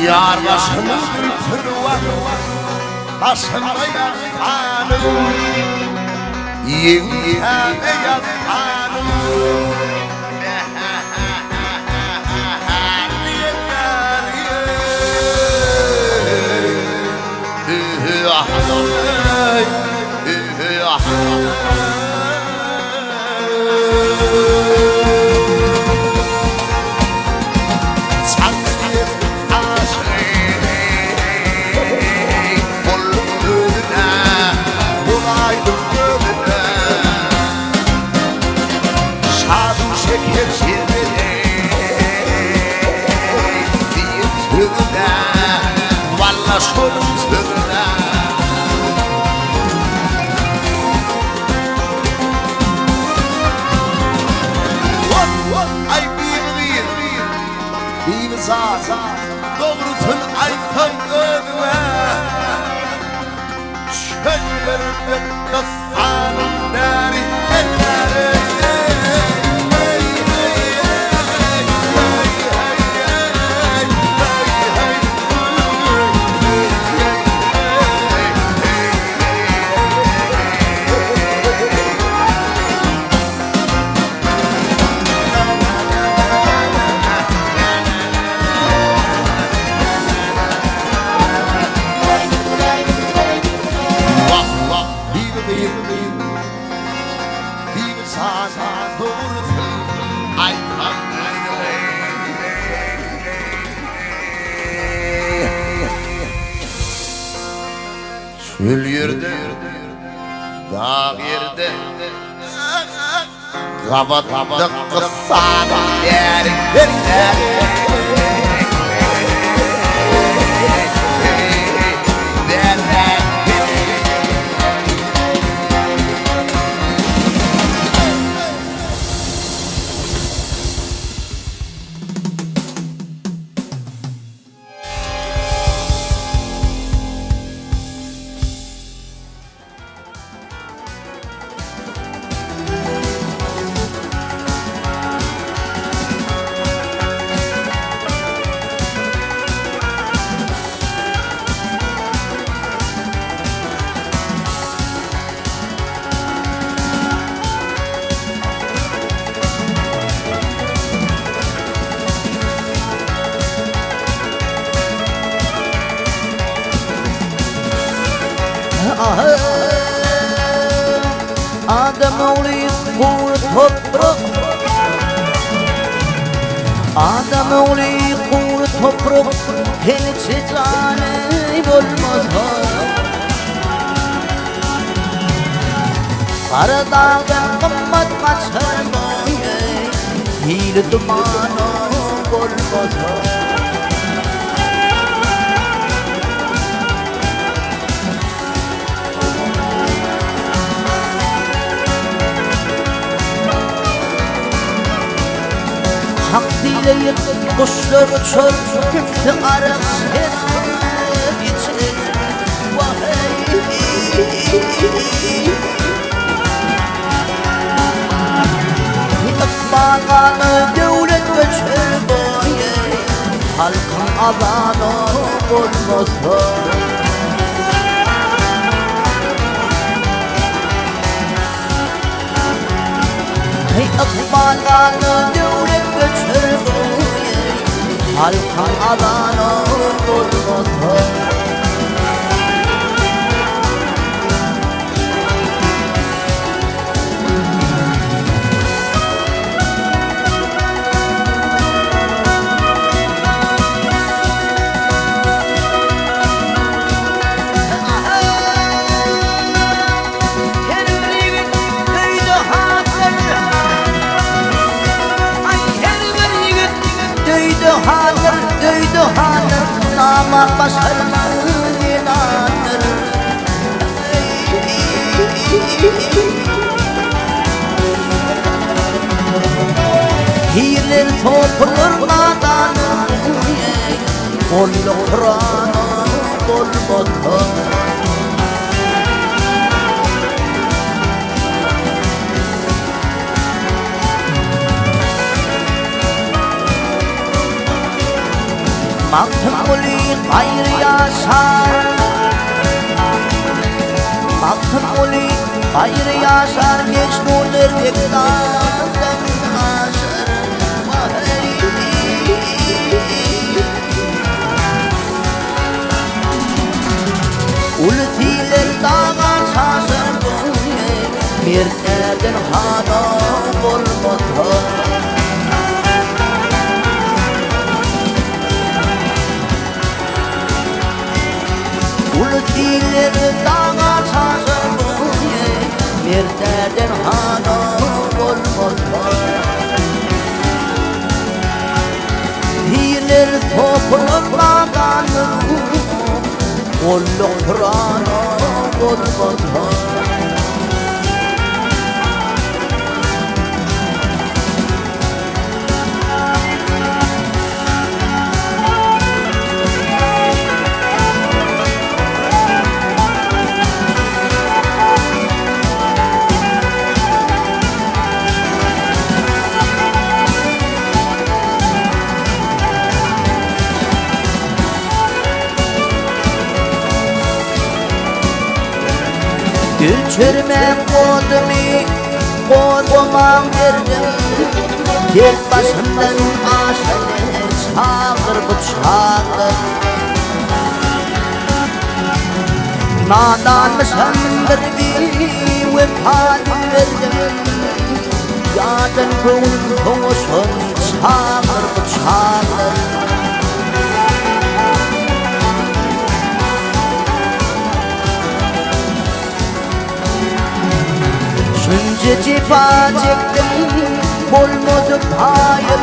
Yar başımı tırva Başımda yasanım Yengeme yasanım Doğrusun aytan önüme Çöllerinde dastanın nari elleri Gül yerde, dağ yerde, kavatlı kısa Adem oğlu kur toprak, Adem oğlu kur toprak, hiç canı olmaz. Karadağ'dan kımmet kaçar boyu, hile dumanı olmaz. Hak dileyip kuşlar uçar, kimse arasın için. İkbalını devlet göçer boyu, halkın alanı olmasa. İkbalını devlet göçer boyu, halkın alanı olmasa. Döydü hanır, nama başarına inanır. Hilir topulur nadanı, Kollu Kur'an'ı bulmadı. Makbuli gayrı yaşar, Makbuli gayrı yaşar, geç bulur ekrandan aşar. Ultiler dağa çaşır boyu, bir nereden hana olmadı. Ultiler dağa çaşır boyu, bir nereden hana olmadı. Hiler toplup dağanır, Kollu Kur'an'ı olmadı. Gülçürmem kodumi, kodumam verdim. Tek başımdan aşağıya çağır bıçağır. Nadanmışım bir vefalı verdim. Yardan gönül koşun çağır bıçağır. Bunca cefa çektim, olmadı hayır.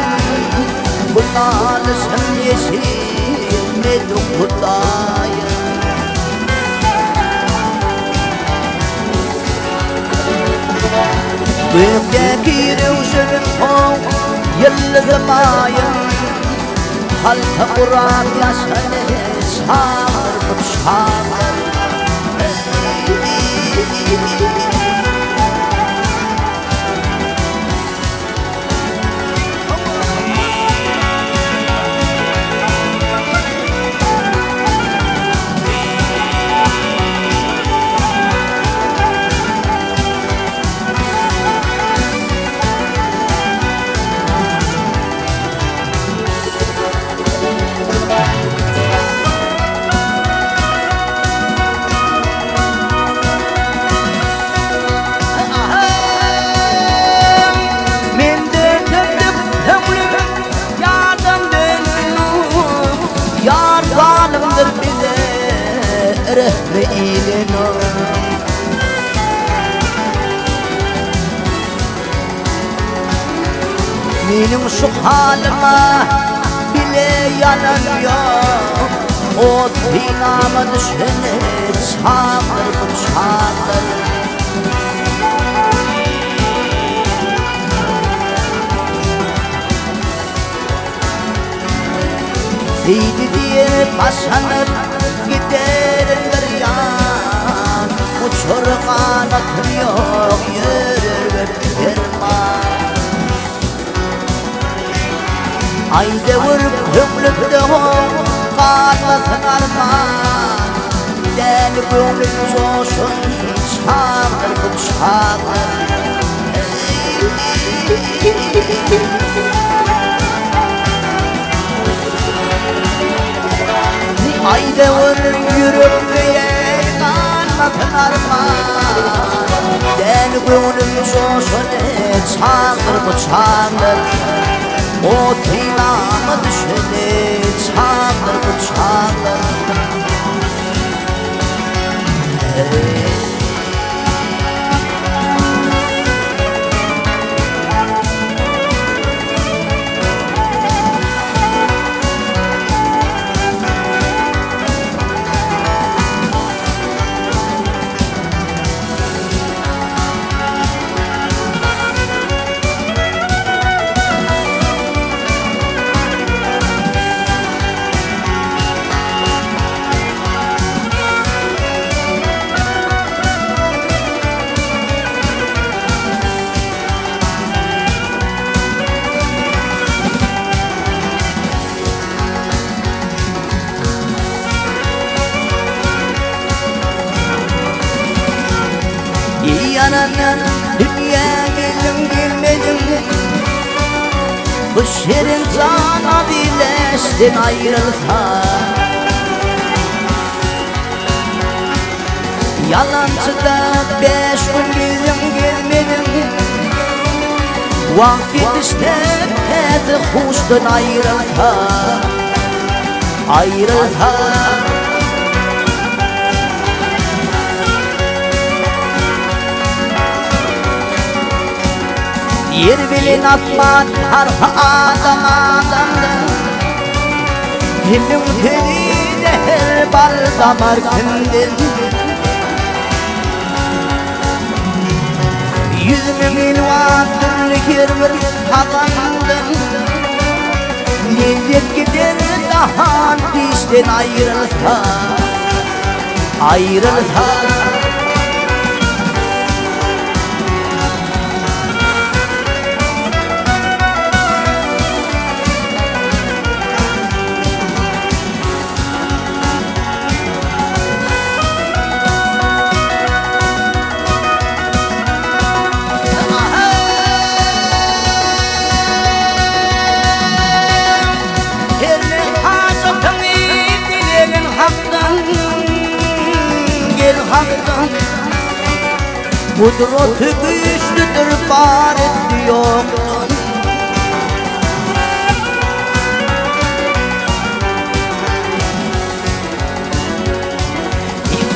Bunlarla sen yeşilmedi Kudayım. Büyükteki revşin o yıldızmayım. Halta Kur'an'la seni çağırdım çağırdım. Benim şu halime bile yanıyor. O dinama düşeni çağırdım çağırdım. Seydi diye başlanır giderim yan. Uçur kanatım yok yürür derman. Ayda vurup ömrümde kalmasın armağan. Deli gönlüm coşun çağırdım çağırdım. Ayda vurup yüreğe kalmasın armağan. Deli gönlüm coşun çağırdım çağırdım. O dinama düşeni çağırdım çağırdım. Yanan dünya geldim gelmedim. Bu şirin cana birleştin ayrılsa. Yalancıda 5 gün geldim gelmedim. Vakit işte hedi hoştun ayrılsa. Ayrılsa. Yer bilin atma harfa adam adamdı. Dilim teli de her bal damar kındır. Yüzümün vasıl girmir havandım. Nedir gider daha dişten ayrılsa. Ayrılsa. Kudreti güçlüdür baret yoktur.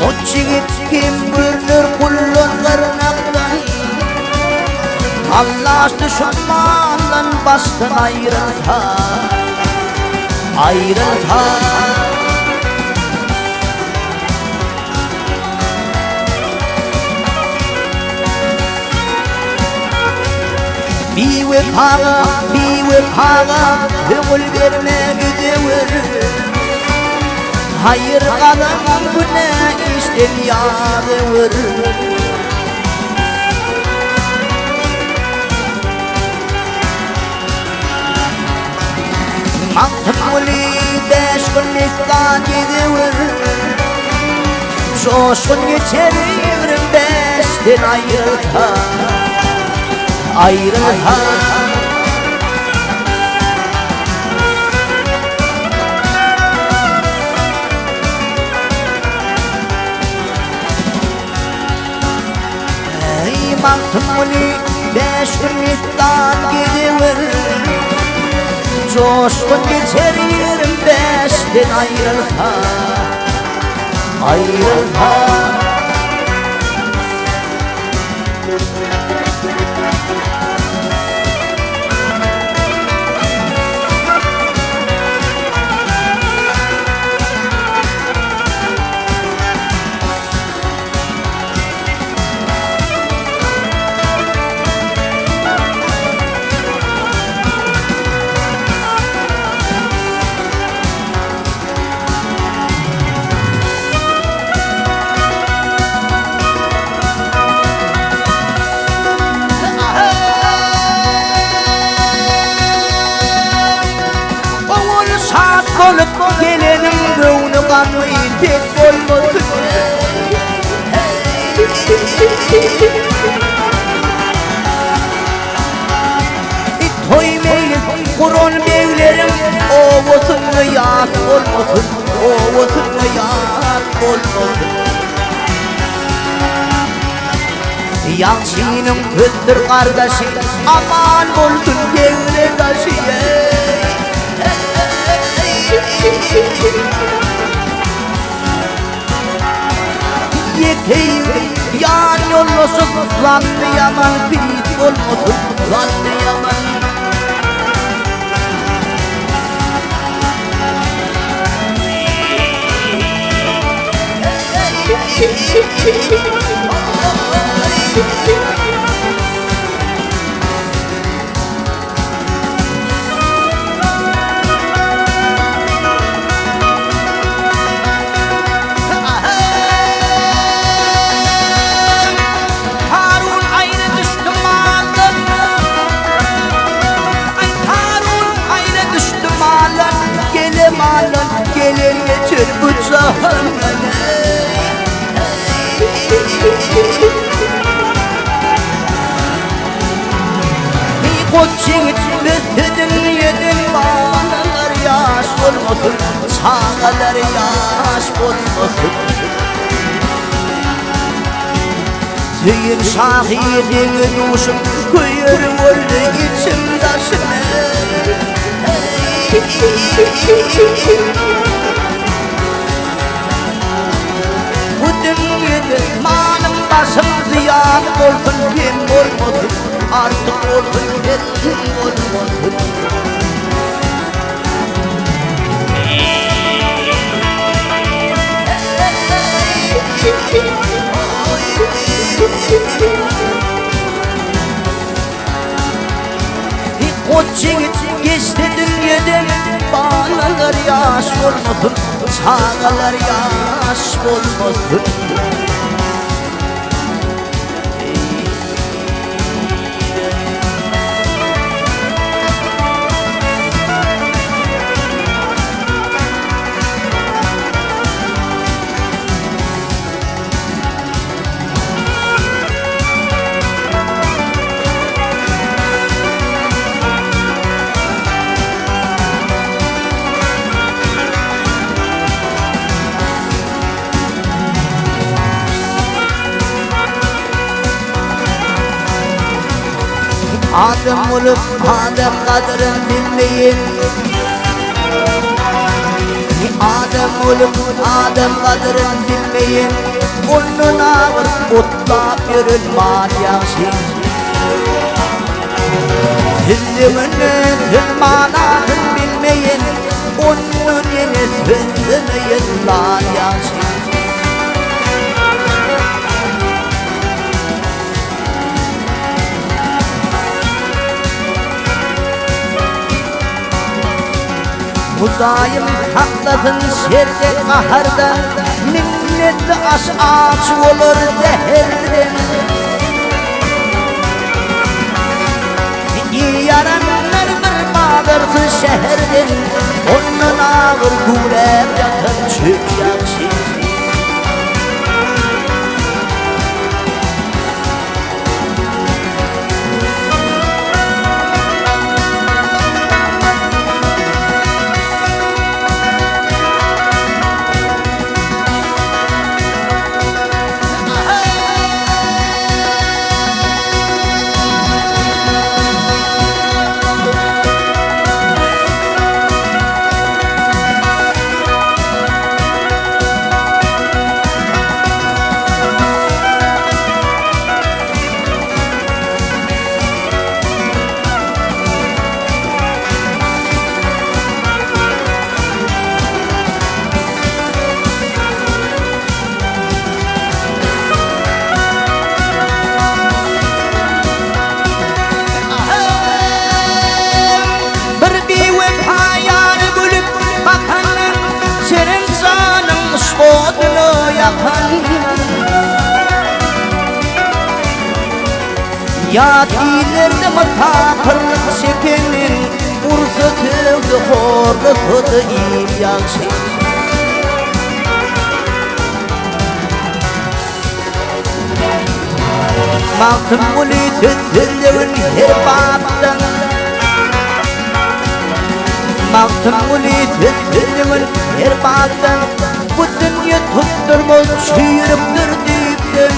O çiğit kim bürünür kullun tırnaktan. Allah düşmandan baştan ayrılta, ayrılta. Bir vefağa, hükül verme güdevir. Hayır kalan güne işten yağdır. Mahmuli 5 günlükten gidiyor. Coşkun geçerim 5'ten ayrılta, ayrılta. Ey Mahmuli 5 günlükten gidiyor. Coşkun geçer 25'ten ayrılta, ayrılta. Olup gelenim gönlü kanı ipek olmadı. Toy meyli kurun meylerim, ovasını yar olmasın, ovasını yar olmasın. Yansının kötür kardeşi, aman olsun devletaşı. Yeteyim yan yollasın, lanlı yaman bir olmasın, lanlı yaman. Gelin getir bıçağını. Bir koçin büstüdün yedin bağlar yaş olmasın, çağlar yaş olmasın. Tüyün şahidin duşum kuyur oldu içim taşını. Bu dünyada malım başım ziyan olsun, kim olmasın, artık olsun, kim olmasın. Koçin geçti dünyadan, bağlar yaş olmasın, çağlar yaş olmasın. Adem olup Adem kadርን bilmeyin. Adem olup Adem kadrin bilmeyin. Onun ağır otlap yürün mal yaşı. Dillimini dil manasını bilmeyin onun yine sözlemeyin lan Yasin. Hudayım haklasın şerde kaharda millet aç olur zehirden. Yaranlar bir bağırsın şehirden onun ağır kulep yakın çöp yakşın. Yatilerdi mıtakırlık şekenin Ursatıldı horlusudu iyi yakşı. Maltın uli tüttüldüğün her babdan Maltın uli tüttüldüğün her babdan Bu dünya tutturmaz çığırıptır düğümden.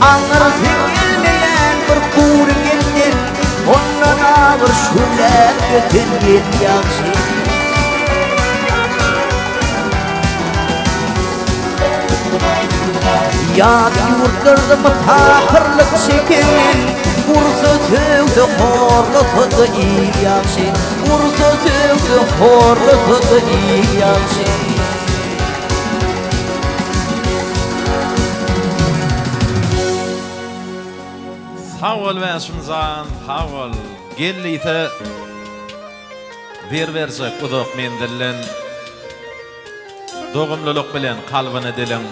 Anlarsın gelmeyen bir kur geldin ondan ağır şulet götürgen yakşı. Yad yurttırdı mı takırlık şekenin Ursu tüvdü horlusudu iyi yakşı. Ursu tüvdü horlusudu iyi yakşı. Havol väsmzan, havol gellite versek udok mendillen doğumluluk bilen kalbini dilin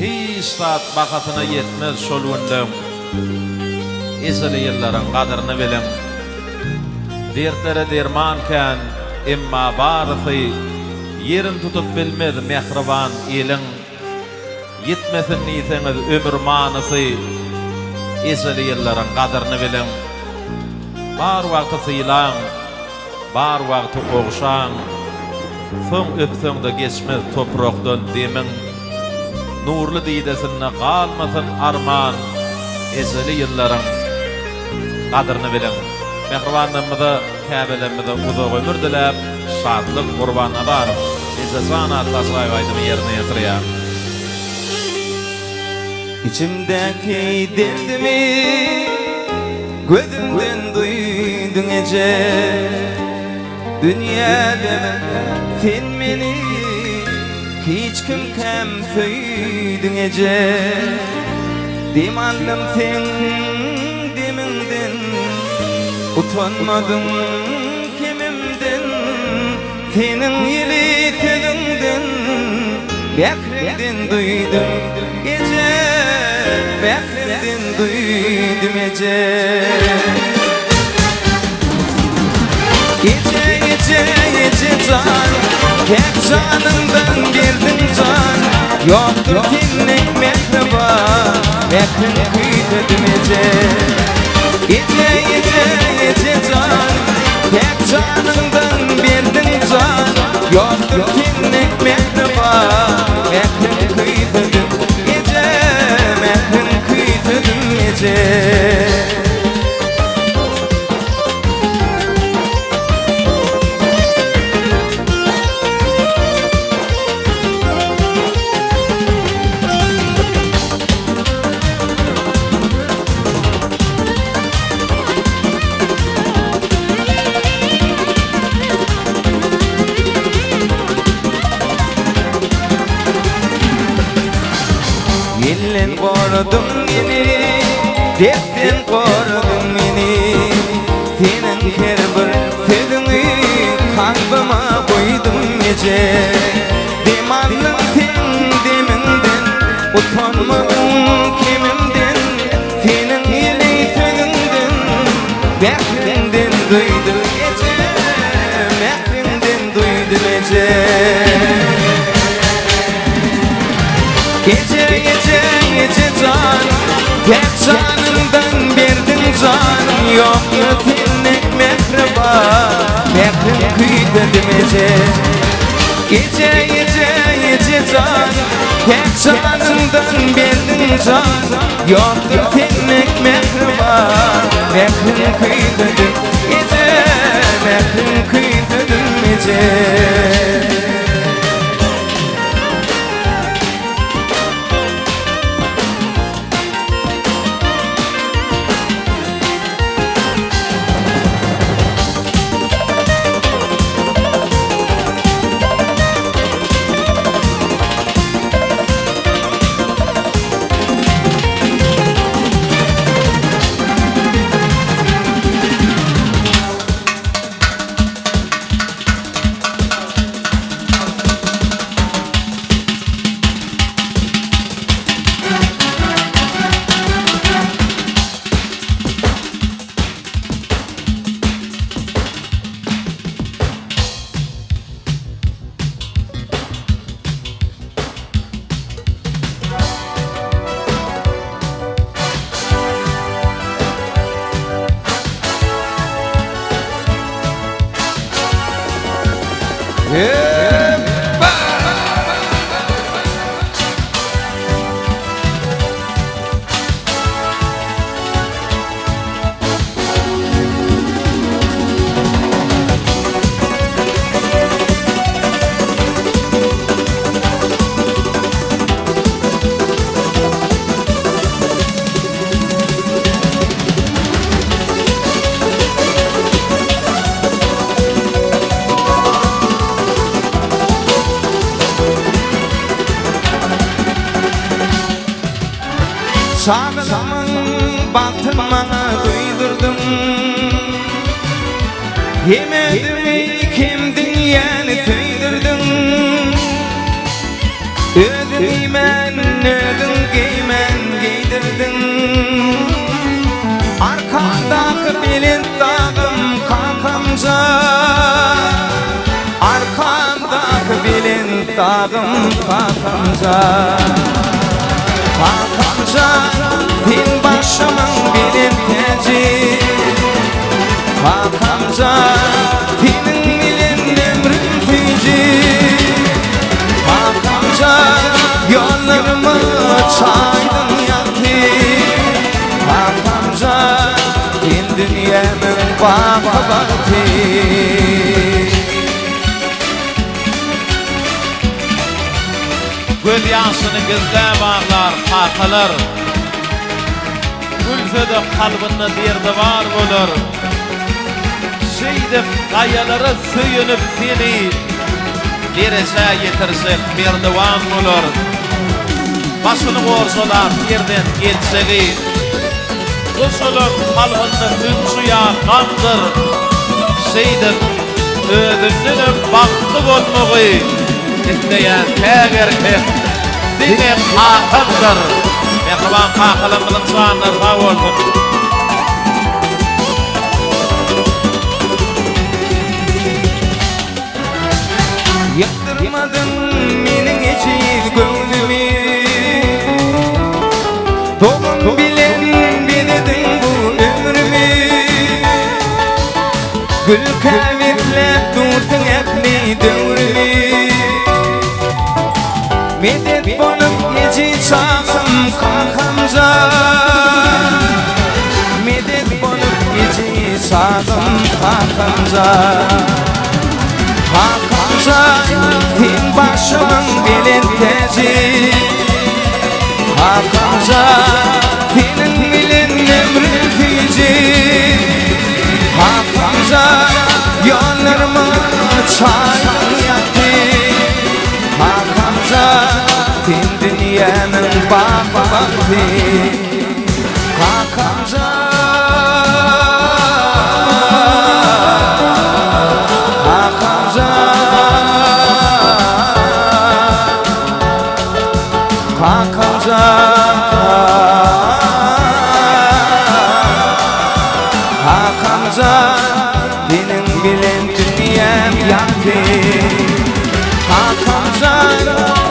hiçtat bakatına yetmez şolunlum esili yılların kadrını bilin dertlere dermanken imma barısı yerin tutup bilmez mehriban elin yetmesin niyseniz ömür manısı esili yılların kadrını bilin bar vakti sıylan bar vakti oğuşan son öpsön de geçmez topraktan demin nurlu didesine kalmasın arman esili yılların kadrını bilin mehribanlığımızı kâbelerimizi uzun ömür dilep şadlık kurbanına varıp bize sana tasvay vaydımı yerine yatırıyor. İçimdeki derdimi gözümden duydun ece. Dünyada sen meni hiç kim kem söydün ece. Dimandım sen deminden utanmadım kimimden. Senin yeli sözünden beklerden duydum gece. Beklerden duydum ece. Gece gece gece can tek canımdan girdin can. Yoktur dinlik mehtaba mehrin kıydedim ece. Gece gece gece can tek canımdan girdin can. Yoktur dinlik mehtaba mehrin kıydedim gece. Mehrin kıydedim gece. korudum meni, dertten korudum meni. Senin her bir sözüňi kalbyma koydum ece. Demanlyň sen demingden, utanmadym kimimden. Senin ýyly sözüňden, bäxtinden duydum ece, bäxtinden duydum ece. Gece gece gece can, tek canımdan berdin can. Yoktu tinnek mehriban, mehrim kuydedim ece. Gece gece gece can, tek canımdan berdin can. Yoktu tinnek mehriban, mehrim kuydedim ece, mehrim kuydedim ece. Sağlamın batırma duydurdum. Yemedimi kimdin yani söydürdüm. Ödün giymen, ödün giymen giydirdin. Arkandaki bilin dağım kakamca. Arkandaki bilin dağım kakamca. Kakamca, din başımın bilin teci. Kakamca, dinin bilin ömrüm teci. Kakamca, yollarımı çaydın yaktı. Kakamca, din dünyanın bakıbatı. Göz yaşını gözde bağlar, kalkalar. Gülse de kalbinde derdi var olur. Şeydip kayalara suyunup seni derece yetirsek merdivan olur. Başını borsalar yerden geçsegi. Kusulun kalbinde hün suya kandır. Şeydip ödününün baktı olmağı isteyen tek erkek dine kakıldır. Mehriban kakılın bilin soğanlar sağ olsun. Yaktırmadın menin içi gönlümü. Doğum bilen bilidin bu ömrümü. Gül kavitle tutun ekli dövrümü. Medet bolup geci çağım kakamca. Medet bolup geci çağım kakamca. Kakamca, din başımın bilin teci. Kakamca, dinin bilin ömrüm fici. Kakamca, yollarımı çaydın yaktı. Hakamca, din dünyanın bakıbatı. yati Hakanca Hakanca Hakanca Hakanca benim bilen dünyam yati Hakanca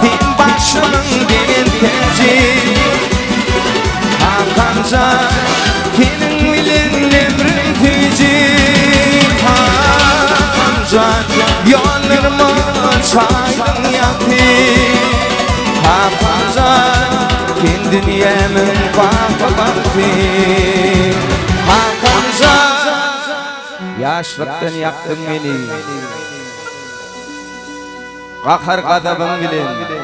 din başımın benim teci Hakanca benim bilen emrim teci Hakanca yollarıma çaydın yati Hakanca fin dünyamın bakı Hakanca yaşlıktan yaktın beni Kahar gadabın bilen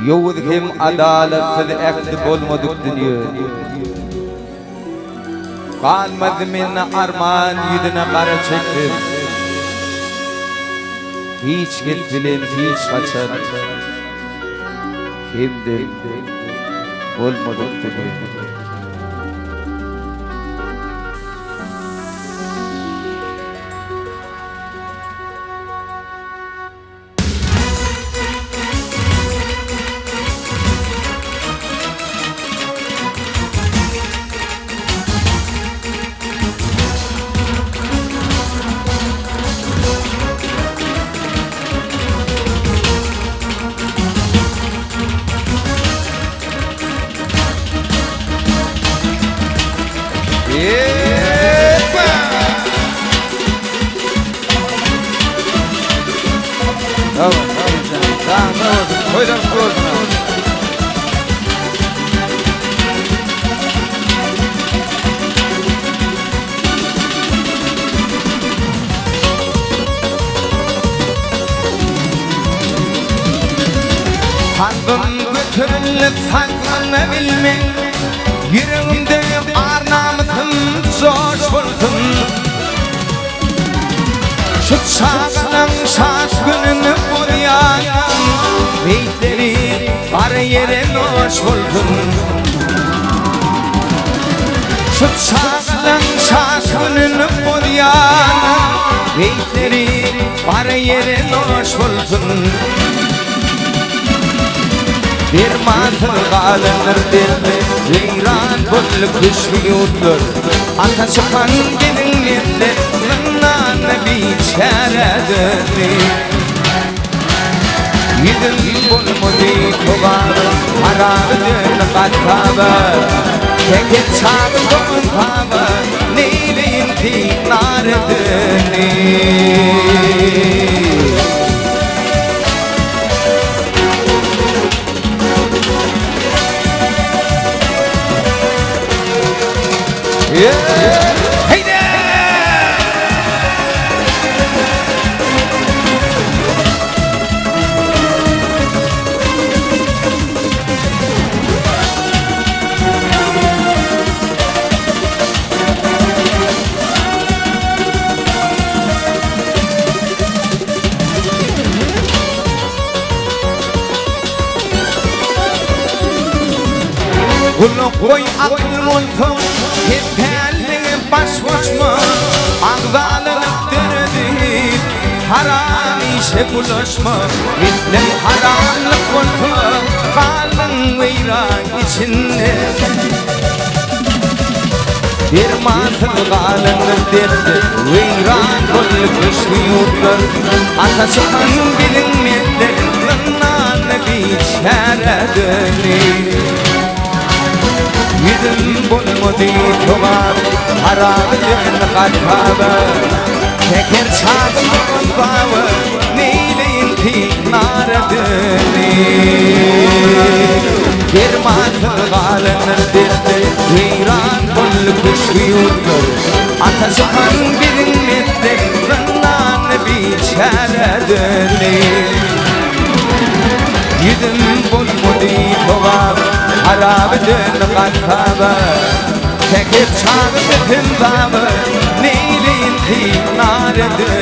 Yoğudhim adaletsiz ekti bolmadık dünya Kalmadı minna arman yüzüne kara çektim Hiç git bilen hiç kaçan Şimdi bolmadık dünya Kalbim götürülüp saklanabilmek Yüreğimde arnamızın coş bulsun Şu çağının şaş gününü boyayan Beytleri var yere noş bulsun Şu çağının şaş gününü boyayan Beytleri var yere noş bulsun Bir matır kalınır dilme Zeyran bullu kışmı yuttur Ata çıkan gelinlerle Mınnan biçeredini Yüzün bulmudu kubarı Harabıdın katabı Tekin çabı kontabı Neyleyin dinardini Hey there! Kulun koy aklım olsun Hep baş boşma Ağzalınıp dönedip Haram işe bulaşma Bizim haramlık olsun Kalın veyran içinde Bir matır kalınır derdi Veyran kollu kışmıyordur Ata çıkan bilinmeklerin Zınnanı biçeredini Yüzüm bulmadı tuğar Harabıdın katabı Teker çağımın bağı Neyleyin pinaredini Bir matır kalınır derdi Veyran kollu kışmıyordur Ata çıkan bilinmeklerin Zınnanı biçeredini Yüzüm bulmadı tuğar Harabıdın katabı Teker çağımın bağı Neyleyin pinaredini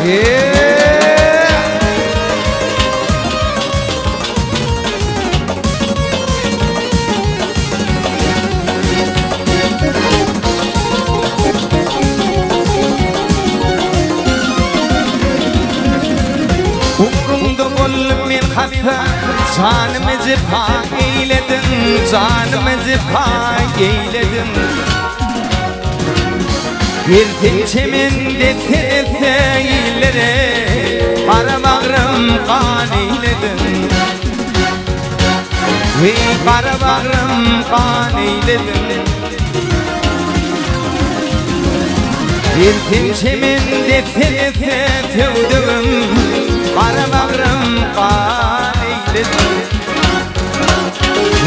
Uğrumda ol men hatta canımızı pak eyledin, canımızı pak eyledin. Bir temçeminde tefeillere Karabağrım kan eyledin. Ve Karabağrım kan eyledin. Bir temçeminde tevdüm Karabağrım kan eyledin.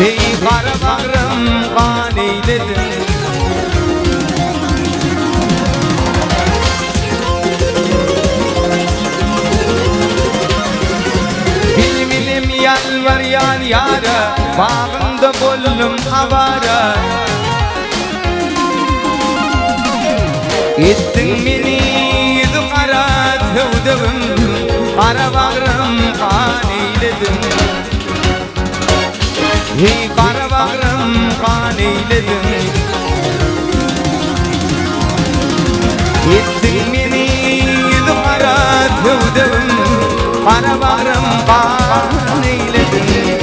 Ve Karabağrım kan eyledin. Yalvar yar yara bağında bollum avara. Ettin meni kara tevdüm Karabağrım kan eyledin. Hey Karabağrım kan eyledin. Ettin meni kara tevdüm Karabağrım kan eyledin.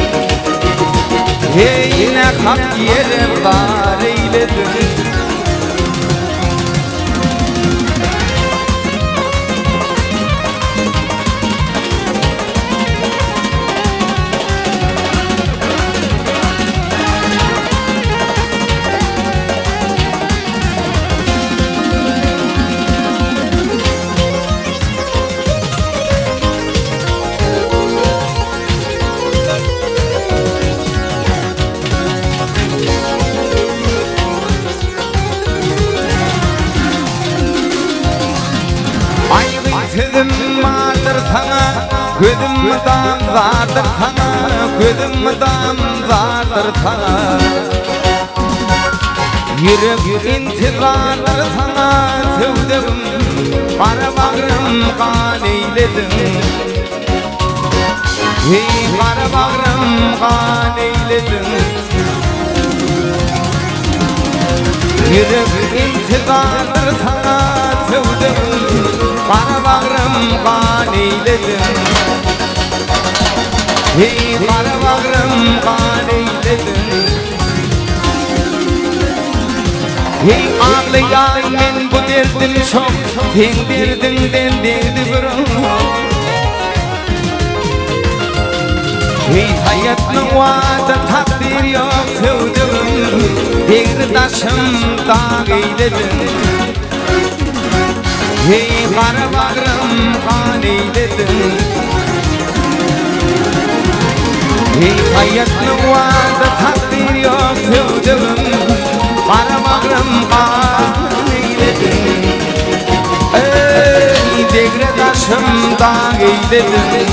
Hey ne hak yere var eyledin. Gözüm vardır sana, gözüm dam vardır sana, gözüm dam vardır sana. Yürek intizardır sana, sevdim, Karabağrım kan eyledin. Hey Karabağrım kan eyledin. Yürek intizardır sana, sevdim, Karabağrım kan eyledin. Hey Karabağrım kan eyledin. Hey ağlayan men bu derdim çok, sen derdin derdi bırak. Hey hayatın vaada takdir yok sevdim, bir taşım dağ eyledin. Hey Karabağrım kan eyledin. Hey hayatın vaada takdir yok sevdim, Karabağrım kan eyledin. Ey degradaşım dağ eyledin.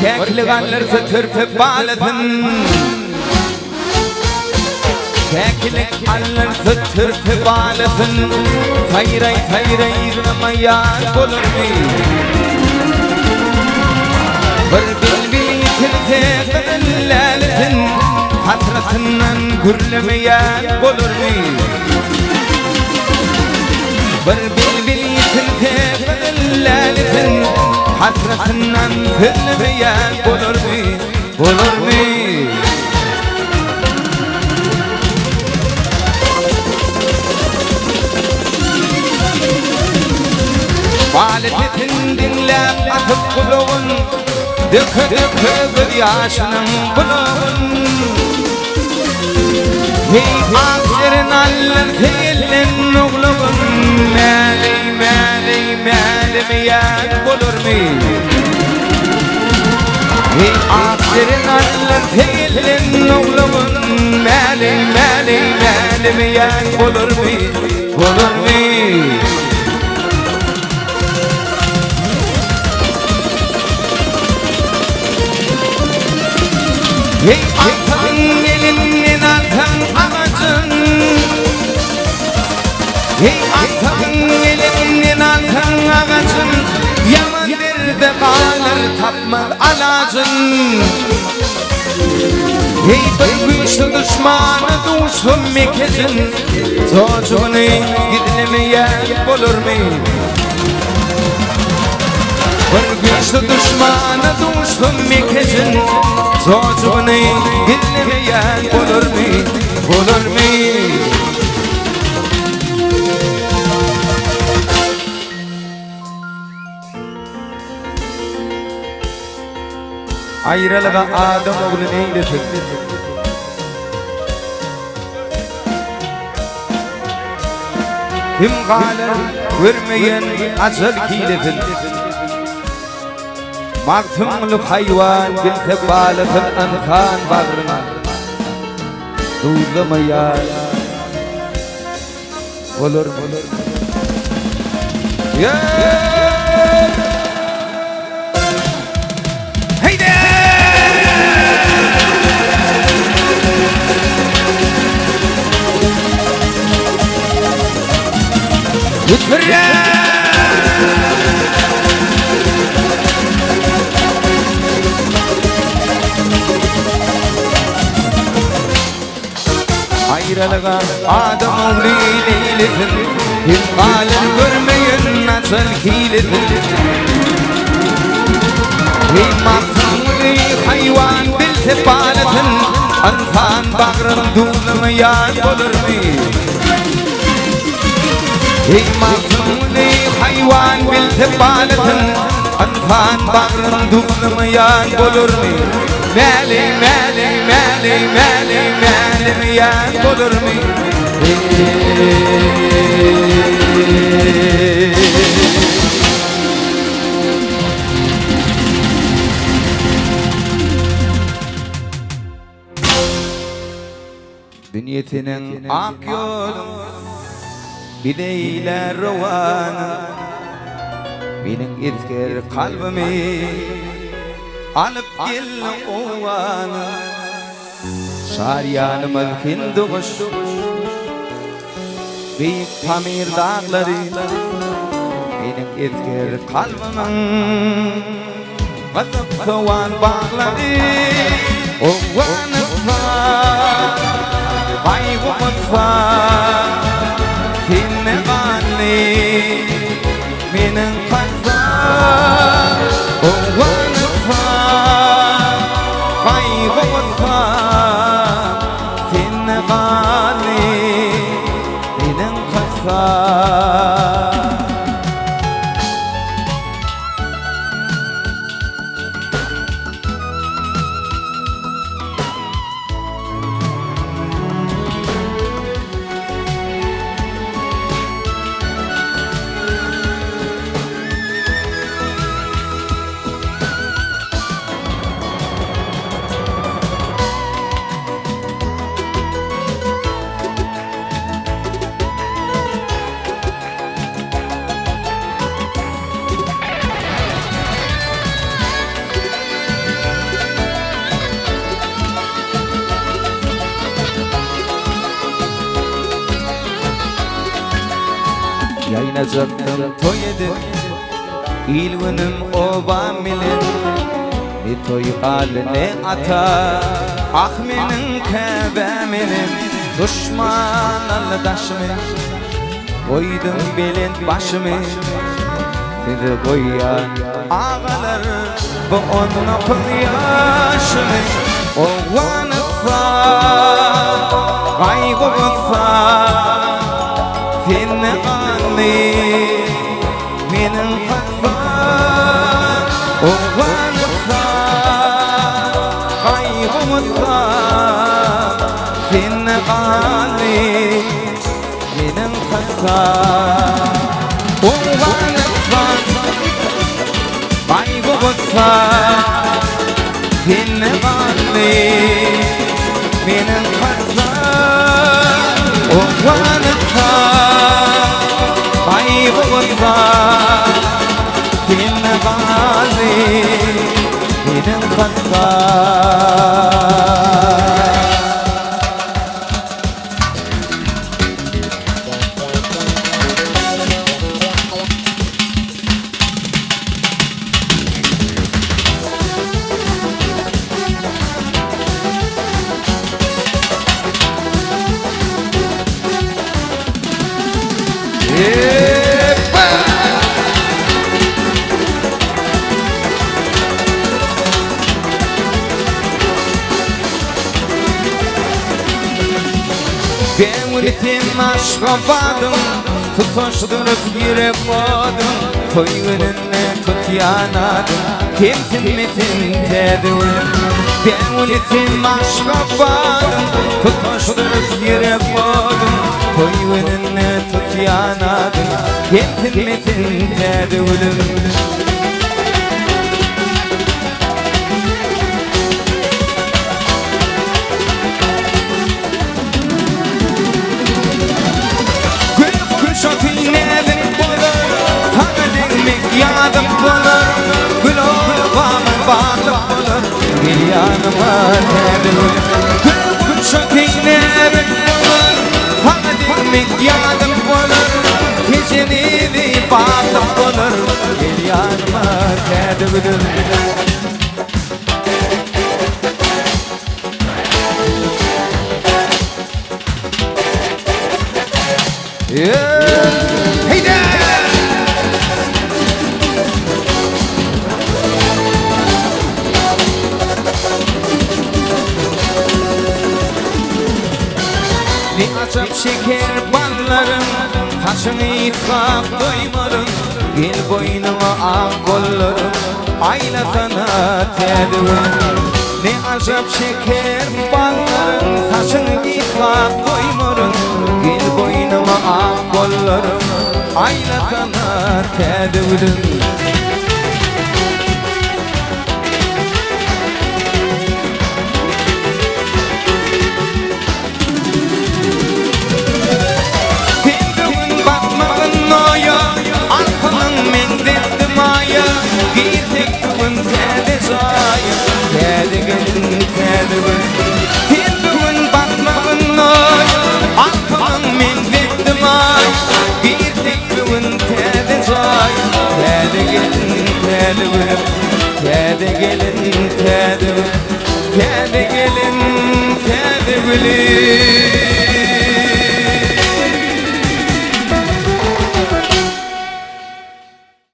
Kekliganlar törpüp bağladın. Kekliganlar törpüp bağladın. Tayray tayray yürümeyen olur mu? Bir bilbil tilte kıdılladın. hasretinden gürlemeyen olur mu? Bir bilbil yitirte bedellerinden hasretinden gürlemeyen olur mu? Olur mu? Faaletitin dinlep atıp kuluğun Dökü dökü bir yaşının buluğun Hey akşerin alır değilin oğluğun Meli meli meli miyen bulur mu? Hey akşerin alır değilin oğluğun Meli meli meli miyen bulur mu? Bulur mu? Hey atan elinden atan ağacın Hey atan elinden atan ağacın Yamandır da kalır tapmaz alacın Hey bir güçlü düşmanı düşsün mekezin Çocuğunu gidilemeyen bulur mu? Bir güçlü düşmanı düşsün mekezin Çocuğunu dinlemeyen bulur mu? Bulur mu? Ayrılığa Adem oğlu neylesin? Kim kalır görmeyen acıl kilesin? Maktımlı hayvan bil tebaletül enkan bağrına Duyulamayan olur Haydi! Lütfürre! Ayrılığa Adem oğlu neylesin? Kim kalır görmeyen nasıl hilesin? Hey maktımlı hayvan bil tebaletin Anfan bağrın duyulamayan olur mu? Hey maktımlı hayvan bil tebaletin Anfan bağrın duyulamayan olur mu? Meli meli meli meli meli miyen bulur mu? Dünyetinin ak yolun Bileyle rovanı Benim esker kalbimi Alıp gel oğanı Şaryanımız hinduğuş Büyük Pamir dağları Benim esker kalbimin Vatıp soğan bağları Oğanıma Kaybımızsa Seni anne Benim kazan Oğanıma Kaybımızsa Seni anne Benim kazan Yayınacaktım toy edip İlvünüm o vamilin Ne toy haline ata Ah menin Kabe'menim düşman aldaşımı koydum belin başımı sizi koyan ağalar bu onun yaşımı o vanısa kaygısa seni anne menin kasa o vanısa kaygısa seni anne menin kasa o vanısa kaygısa seni anne menin kasa o vanısa kaygısa seni anne menin kasa Devletim aşka vardım tutuşturup yere koydum koy önüne tut yanadım kimmetin dedim devletim aşka vardım tutuşturup yere koydum koy önüne tut yanadım kimmetin dedim yadım bulur, gül oğlamın bağlı bulur, bir yanıma terdim. Gül çok iğnerim bulur, fanatik yadım bulur, geceni bağlı bulur, bir yanıma terdim. Hey there! Ne acap şeker ballarım taşını ifak doymarım gel boynuma ak kollarım ayla sana terdim ne acap şeker ballarım taşını ifak doymarım gel boynuma ak kollarım ayla sana terdim Kedi gelin, kedi bilin